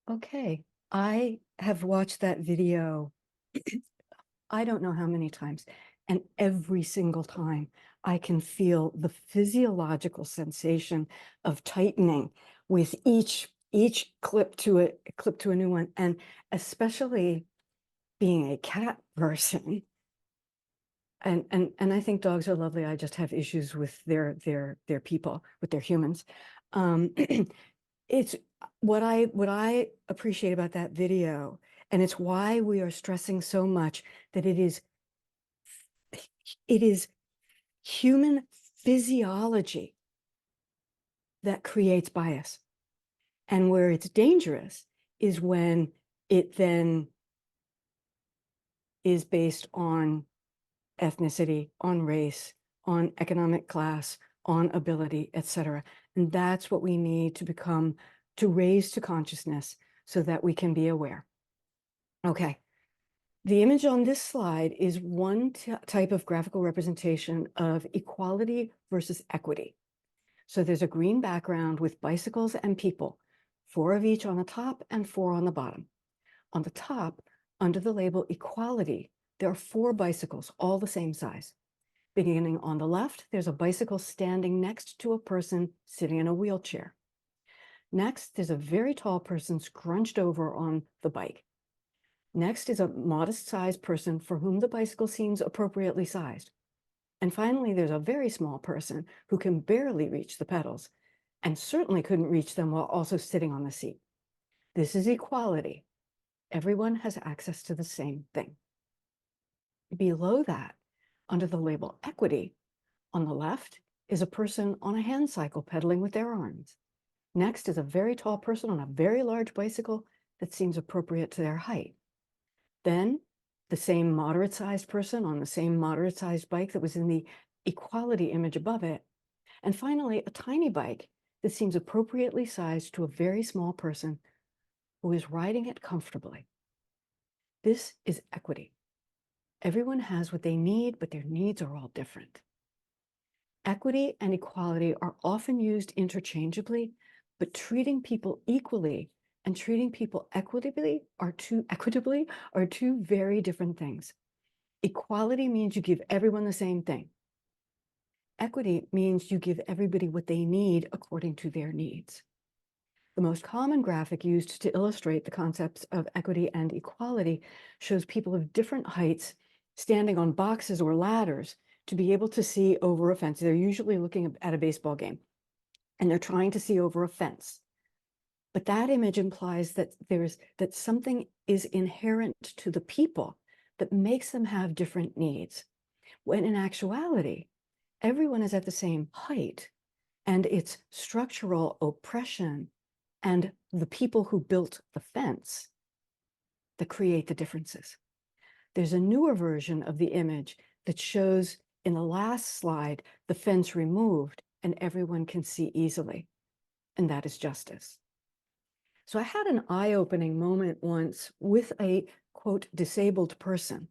Okay, I have watched that video I don't know how many times, and every single time I can feel the physiological sensation of tightening with each clip to a new one, and especially being a cat person. And I think dogs are lovely. I just have issues with their people, with their humans. It's what I appreciate about that video, and it's why we are stressing so much that it is human physiology that creates bias. And where it's dangerous is when it then is based on ethnicity, on race, on economic class, on ability, etc. And that's what we need to raise to consciousness so that we can be aware. Okay. The image on this slide is one type of graphical representation of equality versus equity. So there's a green background with bicycles and people, 4 of each on the top and 4 on the bottom. On the top, under the label equality, there are 4 bicycles, all the same size. Beginning on the left, there's a bicycle standing next to a person sitting in a wheelchair. Next, there's a very tall person scrunched over on the bike. Next is a modest-sized person for whom the bicycle seems appropriately sized. And finally, there's a very small person who can barely reach the pedals and certainly couldn't reach them while also sitting on the seat. This is equality. Everyone has access to the same thing. Below that, under the label equity, on the left is a person on a hand cycle pedaling with their arms. Next is a very tall person on a very large bicycle that seems appropriate to their height. Then the same moderate-sized person on the same moderate-sized bike that was in the equality image above it. And finally, a tiny bike that seems appropriately sized to a very small person who is riding it comfortably. This is equity. Everyone has what they need, but their needs are all different. Equity and equality are often used interchangeably, but treating people equally and treating people equitably are two very different things. Equality means you give everyone the same thing. Equity means you give everybody what they need according to their needs. The most common graphic used to illustrate the concepts of equity and equality shows people of different heights standing on boxes or ladders to be able to see over a fence. They're usually looking at a baseball game, and they're trying to see over a fence. But that image implies that that something is inherent to the people that makes them have different needs, when in actuality, everyone is at the same height, and it's structural oppression and the people who built the fence that create the differences. There's a newer version of the image that shows in the last slide the fence removed and everyone can see easily, and that is justice. So I had an eye-opening moment once with a, quote, disabled person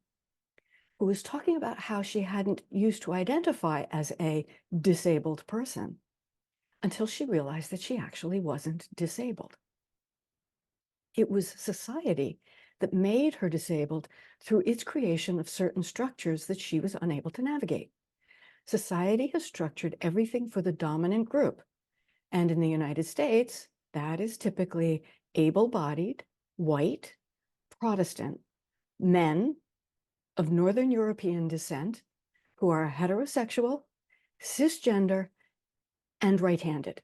who was talking about how she hadn't used to identify as a disabled person until she realized that she actually wasn't disabled. It was society that made her disabled through its creation of certain structures that she was unable to navigate. Society has structured everything for the dominant group. And in the United States, that is typically able-bodied, white, Protestant men of Northern European descent who are heterosexual, cisgender, and right-handed.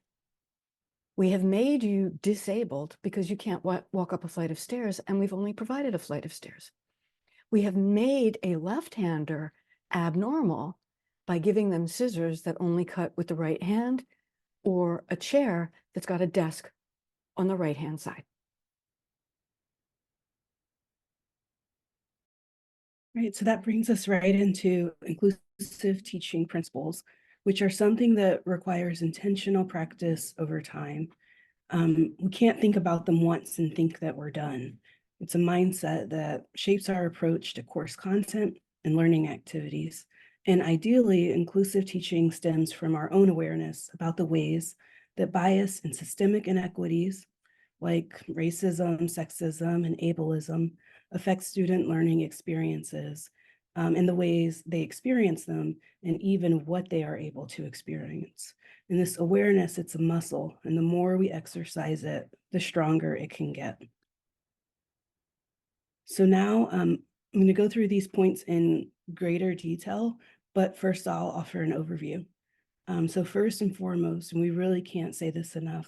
We have made you disabled because you can't walk up a flight of stairs, and we've only provided a flight of stairs. We have made a left-hander abnormal by giving them scissors that only cut with the right hand, or a chair that's got a desk on the right-hand side. Right, so that brings us right into inclusive teaching principles, which are something that requires intentional practice over time. We can't think about them once and think that we're done. It's a mindset that shapes our approach to course content and learning activities. And ideally, inclusive teaching stems from our own awareness about the ways that bias and systemic inequities like racism, sexism, and ableism affect student learning experiences, and the ways they experience them, and even what they are able to experience. And this awareness, it's a muscle, and the more we exercise it, the stronger it can get. So now I'm going to go through these points in greater detail, but first I'll offer an overview. So first and foremost, and we really can't say this enough,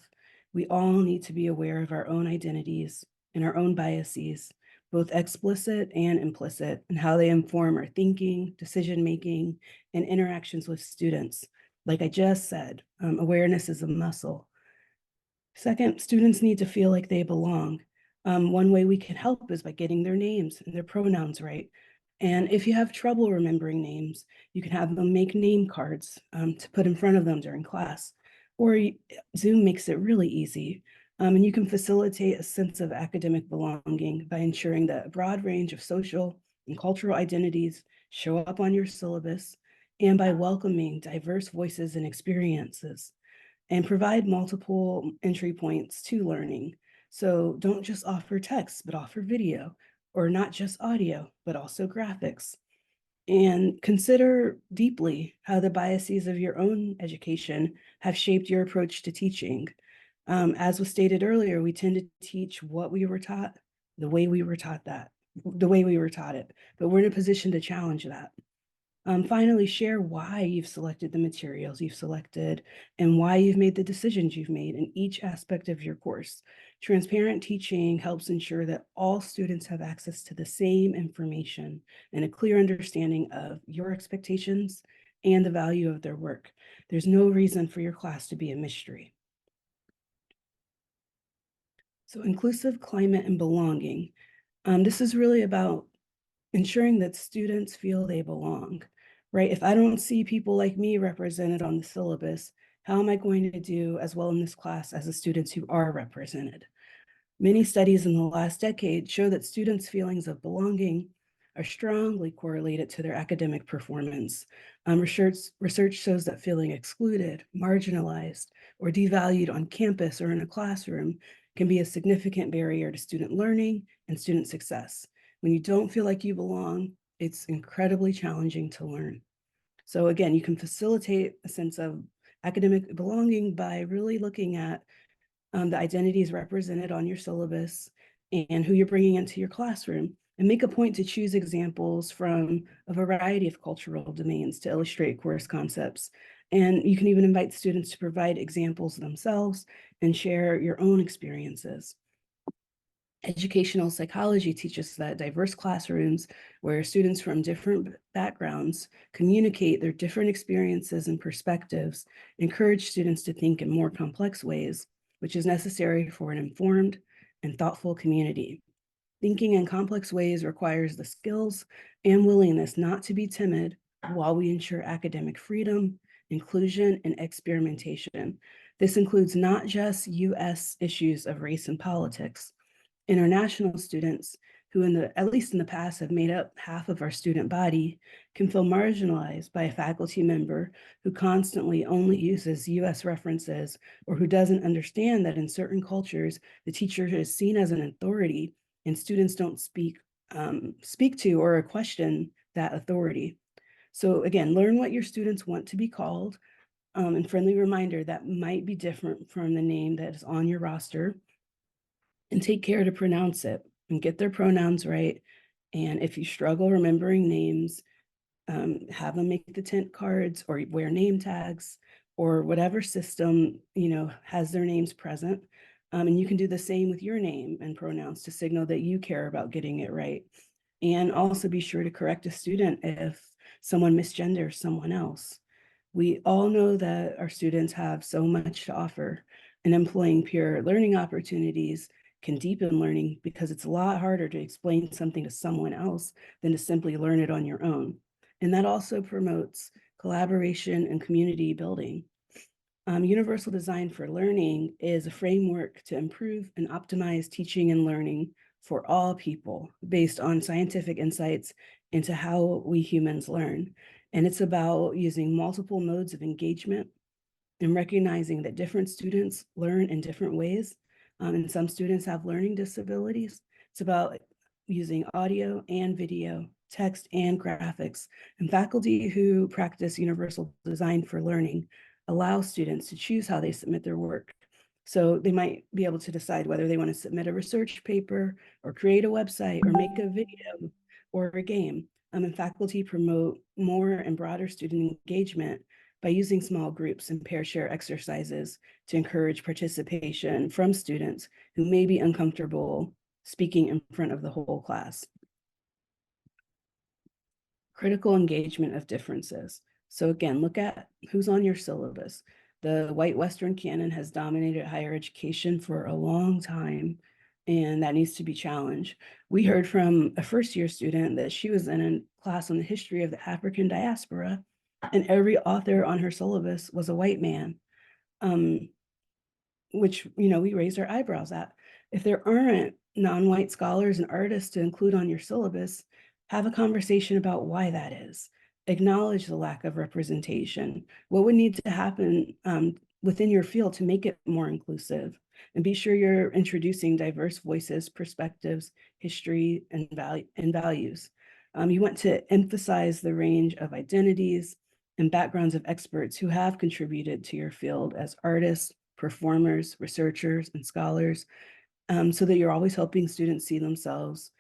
we all need to be aware of our own identities and our own biases, both explicit and implicit, and how they inform our thinking, decision-making, and interactions with students. Like I just said, awareness is a muscle. Second, students need to feel like they belong. One way we can help is by getting their names and their pronouns right. And if you have trouble remembering names, you can have them make name cards to put in front of them during class. Or Zoom makes it really easy. And you can facilitate a sense of academic belonging by ensuring that a broad range of social and cultural identities show up on your syllabus, and by welcoming diverse voices and experiences, and provide multiple entry points to learning. So don't just offer text, but offer video, or not just audio, but also graphics. And consider deeply how the biases of your own education have shaped your approach to teaching. As was stated earlier, we tend to teach what we were taught, the way we were taught it, but we're in a position to challenge that. Finally, share why you've selected the materials you've selected and why you've made the decisions you've made in each aspect of your course. Transparent teaching helps ensure that all students have access to the same information and a clear understanding of your expectations and the value of their work. There's no reason for your class to be a mystery. So inclusive climate and belonging. This is really about ensuring that students feel they belong, right? If I don't see people like me represented on the syllabus, how am I going to do as well in this class as the students who are represented? Many studies in the last decade show that students' feelings of belonging are strongly correlated to their academic performance. Research shows that feeling excluded, marginalized, or devalued on campus or in a classroom can be a significant barrier to student learning and student success. When you don't feel like you belong, it's incredibly challenging to learn. So again, you can facilitate a sense of academic belonging by really looking at the identities represented on your syllabus and who you're bringing into your classroom, and make a point to choose examples from a variety of cultural domains to illustrate course concepts. And you can even invite students to provide examples themselves and share your own experiences. Educational psychology teaches that diverse classrooms where students from different backgrounds communicate their different experiences and perspectives encourage students to think in more complex ways, which is necessary for an informed and thoughtful community. Thinking in complex ways requires the skills and willingness not to be timid while we ensure academic freedom inclusion, and experimentation. This includes not just US issues of race and politics. International students who at least in the past have made up half of our student body can feel marginalized by a faculty member who constantly only uses US references or who doesn't understand that in certain cultures, the teacher is seen as an authority and students don't speak to or question that authority. So again, learn what your students want to be called, and friendly reminder that might be different from the name that is on your roster, and take care to pronounce it and get their pronouns right. And if you struggle remembering names, have them make the tent cards or wear name tags or whatever system, has their names present. And you can do the same with your name and pronouns to signal that you care about getting it right. And also be sure to correct a student if someone misgenders someone else. We all know that our students have so much to offer, and employing peer learning opportunities can deepen learning because it's a lot harder to explain something to someone else than to simply learn it on your own. And that also promotes collaboration and community building. Universal Design for Learning is a framework to improve and optimize teaching and learning for all people based on scientific insights into how we humans learn. And it's about using multiple modes of engagement and recognizing that different students learn in different ways. And some students have learning disabilities. It's about using audio and video, text and graphics. And faculty who practice Universal Design for Learning allow students to choose how they submit their work. So they might be able to decide whether they want to submit a research paper or create a website or make a video or a game. And faculty promote more and broader student engagement by using small groups and pair share exercises to encourage participation from students who may be uncomfortable speaking in front of the whole class. Critical engagement of differences. So again, look at who's on your syllabus. The white Western canon has dominated higher education for a long time, and that needs to be challenged. We heard from a first-year student that she was in a class on the history of the African diaspora, and every author on her syllabus was a white man, which, we raised our eyebrows at. If there aren't non-white scholars and artists to include on your syllabus, have a conversation about why that is. Acknowledge the lack of representation. What would need to happen within your field to make it more inclusive? And be sure you're introducing diverse voices, perspectives, history, and values. You want to emphasize the range of identities and backgrounds of experts who have contributed to your field as artists, performers, researchers, and scholars, so that you're always helping students see themselves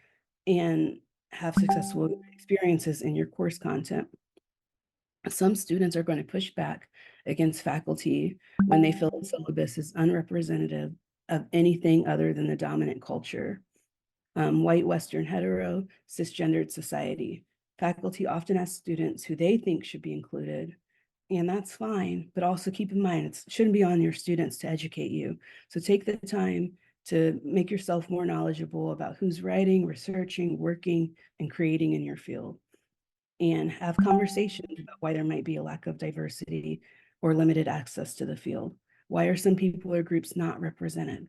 and have successful experiences in your course content. Some students are going to push back against faculty when they feel the syllabus is unrepresentative of anything other than the dominant culture. White, Western, hetero, cisgendered society. Faculty often ask students who they think should be included, and that's fine, but also keep in mind, it shouldn't be on your students to educate you. So take the time to make yourself more knowledgeable about who's writing, researching, working, and creating in your field. And have conversations about why there might be a lack of diversity or limited access to the field. Why are some people or groups not represented?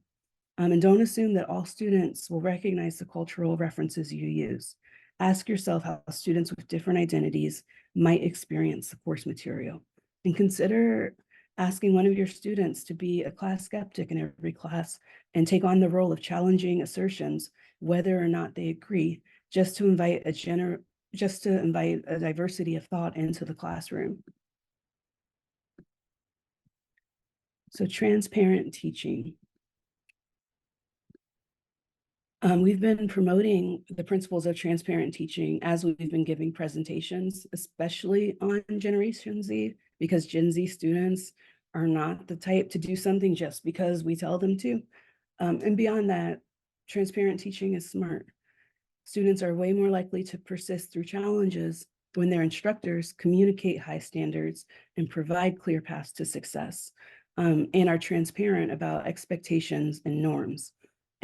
And don't assume that all students will recognize the cultural references you use. Ask yourself how students with different identities might experience the course material. And consider asking one of your students to be a class skeptic in every class and take on the role of challenging assertions, whether or not they agree, just to invite a diversity of thought into the classroom. So transparent teaching. We've been promoting the principles of transparent teaching as we've been giving presentations, especially on Generation Z, because Gen Z students are not the type to do something just because we tell them to. And beyond that, transparent teaching is smart. Students are way more likely to persist through challenges when their instructors communicate high standards and provide clear paths to success, and are transparent about expectations and norms.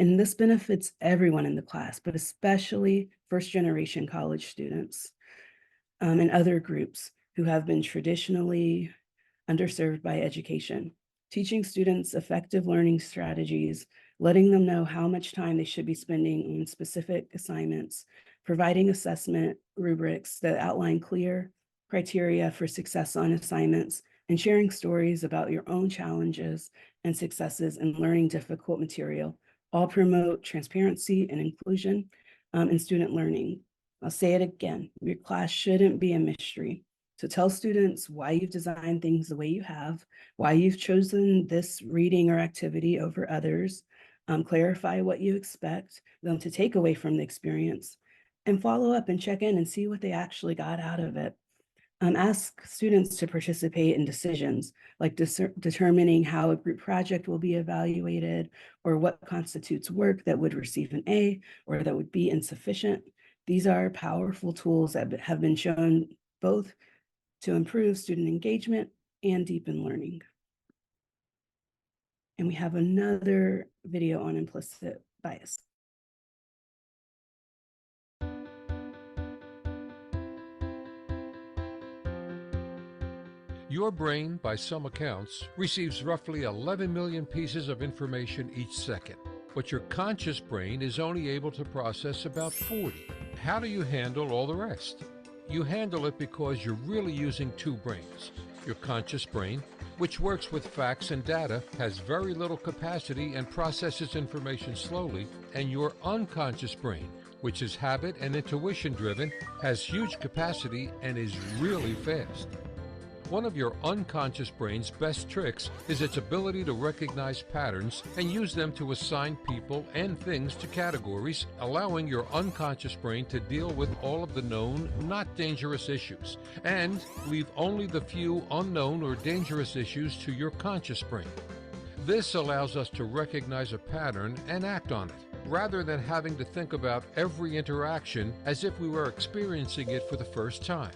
And this benefits everyone in the class, but especially first-generation college students and other groups who have been traditionally underserved by education, teaching students effective learning strategies, letting them know how much time they should be spending on specific assignments, providing assessment rubrics that outline clear criteria for success on assignments, and sharing stories about your own challenges and successes in learning difficult material, all promote transparency and inclusion in student learning. I'll say it again, your class shouldn't be a mystery. So tell students why you've designed things the way you have, why you've chosen this reading or activity over others, clarify what you expect them to take away from the experience, and follow up and check in and see what they actually got out of it. Ask students to participate in decisions like determining how a group project will be evaluated, or what constitutes work that would receive an A or that would be insufficient. These are powerful tools that have been shown both to improve student engagement and deepen learning. And we have another video on implicit bias. Your brain, by some accounts, receives roughly 11 million pieces of information each second, but your conscious brain is only able to process about 40. How do you handle all the rest? You handle it because you're really using two brains. Your conscious brain, which works with facts and data, has very little capacity and processes information slowly, and your unconscious brain, which is habit and intuition driven, has huge capacity and is really fast. One of your unconscious brain's best tricks is its ability to recognize patterns and use them to assign people and things to categories, allowing your unconscious brain to deal with all of the known, not dangerous issues, and leave only the few unknown or dangerous issues to your conscious brain. This allows us to recognize a pattern and act on it, rather than having to think about every interaction as if we were experiencing it for the first time.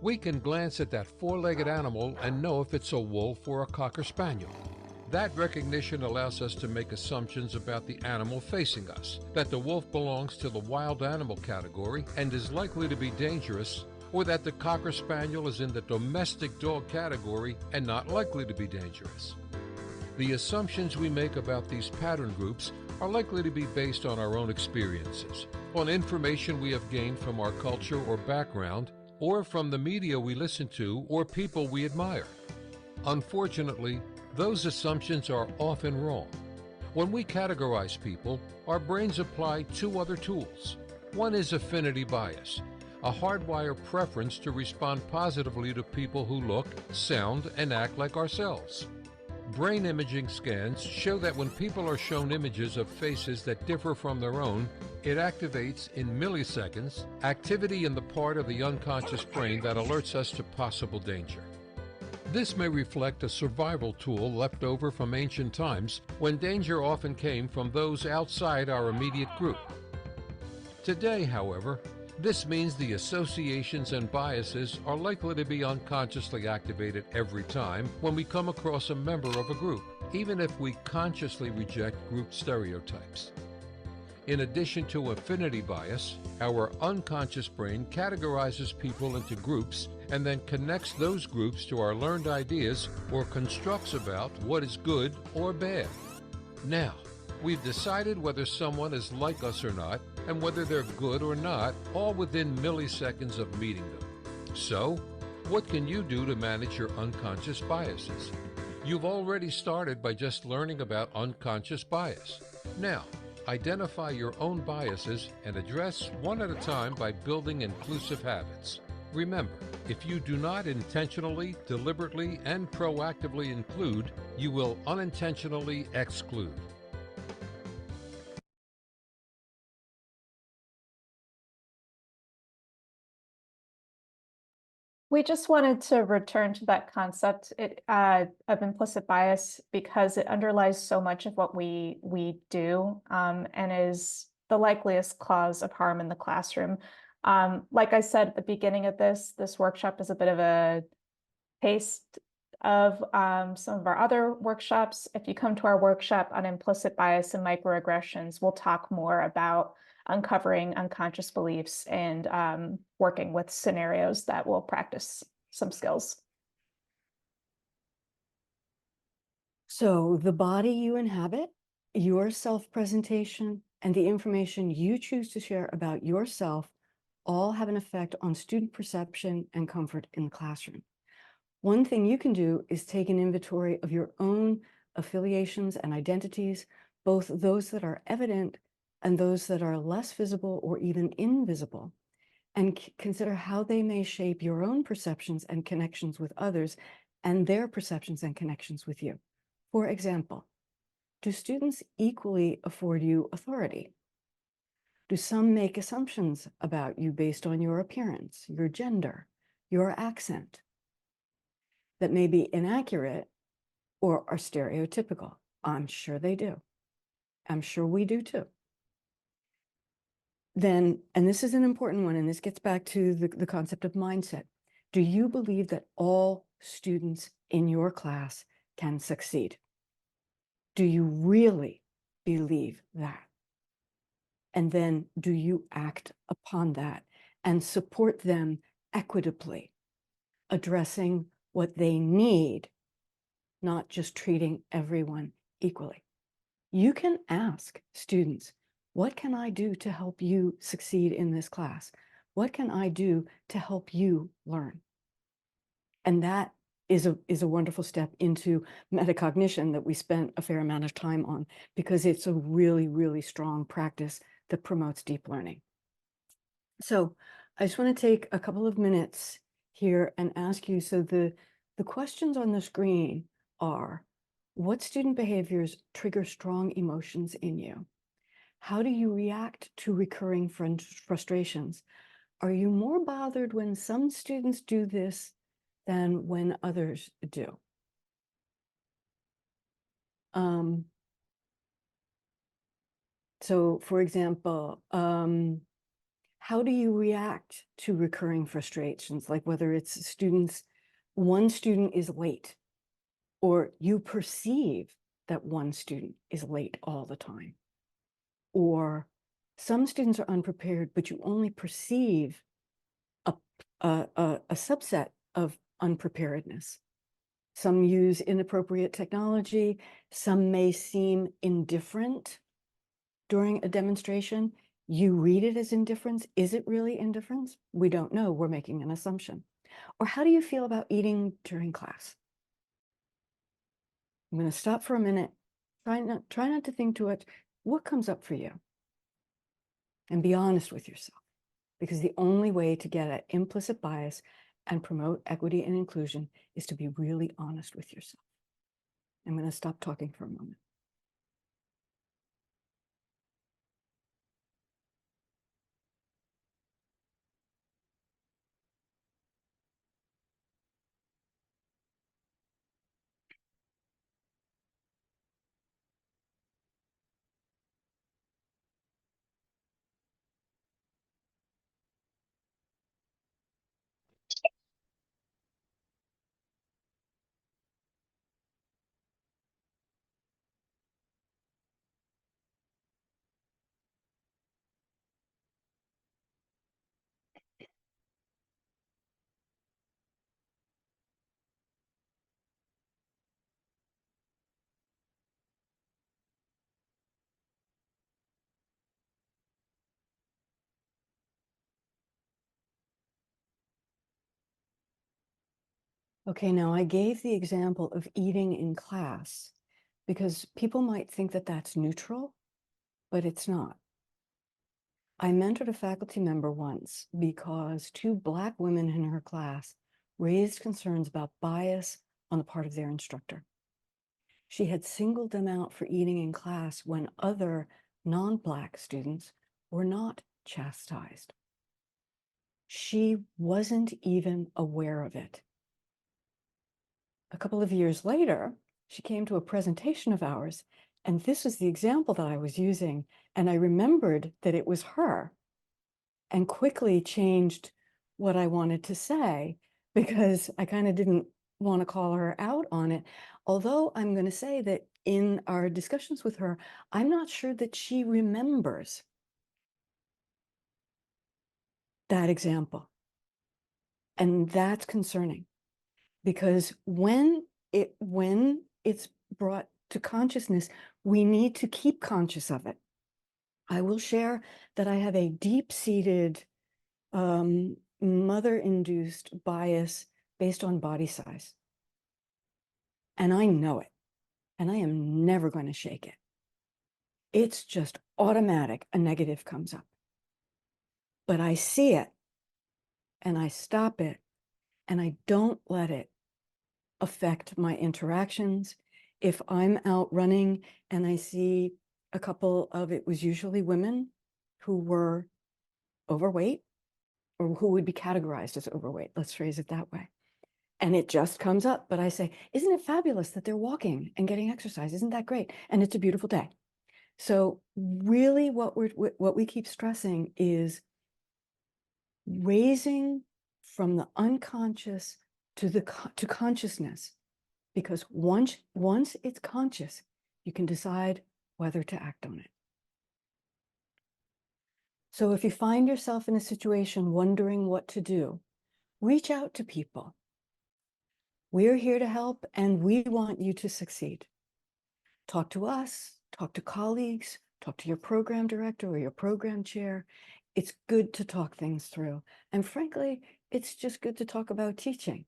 We can glance at that four-legged animal and know if it's a wolf or a cocker spaniel. That recognition allows us to make assumptions about the animal facing us, that the wolf belongs to the wild animal category and is likely to be dangerous, or that the cocker spaniel is in the domestic dog category and not likely to be dangerous. The assumptions we make about these pattern groups are likely to be based on our own experiences, on information we have gained from our culture or background, or from the media we listen to or people we admire. Unfortunately, those assumptions are often wrong. When we categorize people, our brains apply two other tools. One is affinity bias, a hardwired preference to respond positively to people who look, sound, and act like ourselves. Brain imaging scans show that when people are shown images of faces that differ from their own, it activates in milliseconds activity in the part of the unconscious brain that alerts us to possible danger. This may reflect a survival tool left over from ancient times when danger often came from those outside our immediate group. Today, however, this means the associations and biases are likely to be unconsciously activated every time when we come across a member of a group, even if we consciously reject group stereotypes. In addition to affinity bias, our unconscious brain categorizes people into groups and then connects those groups to our learned ideas or constructs about what is good or bad. Now, we've decided whether someone is like us or not, and whether they're good or not, all within milliseconds of meeting them. So, what can you do to manage your unconscious biases? You've already started by just learning about unconscious bias. Now, identify your own biases and address one at a time by building inclusive habits. Remember, if you do not intentionally, deliberately, and proactively include, you will unintentionally exclude. We just wanted to return to that concept of implicit bias because it underlies so much of what we do and is the likeliest cause of harm in the classroom. Like I said at the beginning of this workshop is a bit of a taste of some of our other workshops. If you come to our workshop on implicit bias and microaggressions, we'll talk more about uncovering unconscious beliefs and working with scenarios that will practice some skills. So the body you inhabit, your self-presentation, and the information you choose to share about yourself all have an effect on student perception and comfort in the classroom. One thing you can do is take an inventory of your own affiliations and identities, both those that are evident and those that are less visible or even invisible, and consider how they may shape your own perceptions and connections with others and their perceptions and connections with you. For example, do students equally afford you authority? Do some make assumptions about you based on your appearance, your gender, your accent that may be inaccurate or are stereotypical? I'm sure they do. I'm sure we do too. Then, and this is an important one, and this gets back to the concept of mindset. Do you believe that all students in your class can succeed? Do you really believe that? And then do you act upon that and support them equitably, addressing what they need, not just treating everyone equally? You can ask students, what can I do to help you succeed in this class? What can I do to help you learn? And that is a wonderful step into metacognition that we spent a fair amount of time on, because it's a really, really strong practice that promotes deep learning. So I just want to take a couple of minutes here and ask you, so the questions on the screen are, what student behaviors trigger strong emotions in you? How do you react to recurring frustrations? Are you more bothered when some students do this than when others do? So for example, how do you react to recurring frustrations? Like whether it's students, one student is late, or you perceive that one student is late all the time, or some students are unprepared, but you only perceive a subset of unpreparedness. Some use inappropriate technology. Some may seem indifferent during a demonstration. You read it as indifference. Is it really indifference? We don't know. We're making an assumption. Or how do you feel about eating during class? I'm going to stop for a minute. Try not to think too much. What comes up for you? And be honest with yourself, because the only way to get at implicit bias and promote equity and inclusion is to be really honest with yourself. I'm going to stop talking for a moment. Okay, now I gave the example of eating in class because people might think that that's neutral, but it's not. I mentored a faculty member once because two Black women in her class raised concerns about bias on the part of their instructor. She had singled them out for eating in class when other non-Black students were not chastised. She wasn't even aware of it. A couple of years later, she came to a presentation of ours, and this is the example that I was using, and I remembered that it was her and quickly changed what I wanted to say because I kind of didn't want to call her out on it. Although I'm going to say that in our discussions with her, I'm not sure that she remembers that example. And that's concerning, because when it's brought to consciousness, we need to keep conscious of it. I will share that I have a deep-seated mother-induced bias based on body size. And I know it, and I am never going to shake it. It's just automatic, a negative comes up. But I see it, and I stop it, and I don't let it affect my interactions. If I'm out running and I see a couple of, it was usually women who were overweight or who would be categorized as overweight, let's phrase it that way. And it just comes up, but I say, isn't it fabulous that they're walking and getting exercise? Isn't that great? And it's a beautiful day. So really what we keep stressing is raising from the unconscious to consciousness, because once it's conscious, you can decide whether to act on it. So if you find yourself in a situation wondering what to do, reach out to people. We're here to help, and we want you to succeed. Talk to us, talk to colleagues, talk to your program director or your program chair. It's good to talk things through. And frankly, it's just good to talk about teaching.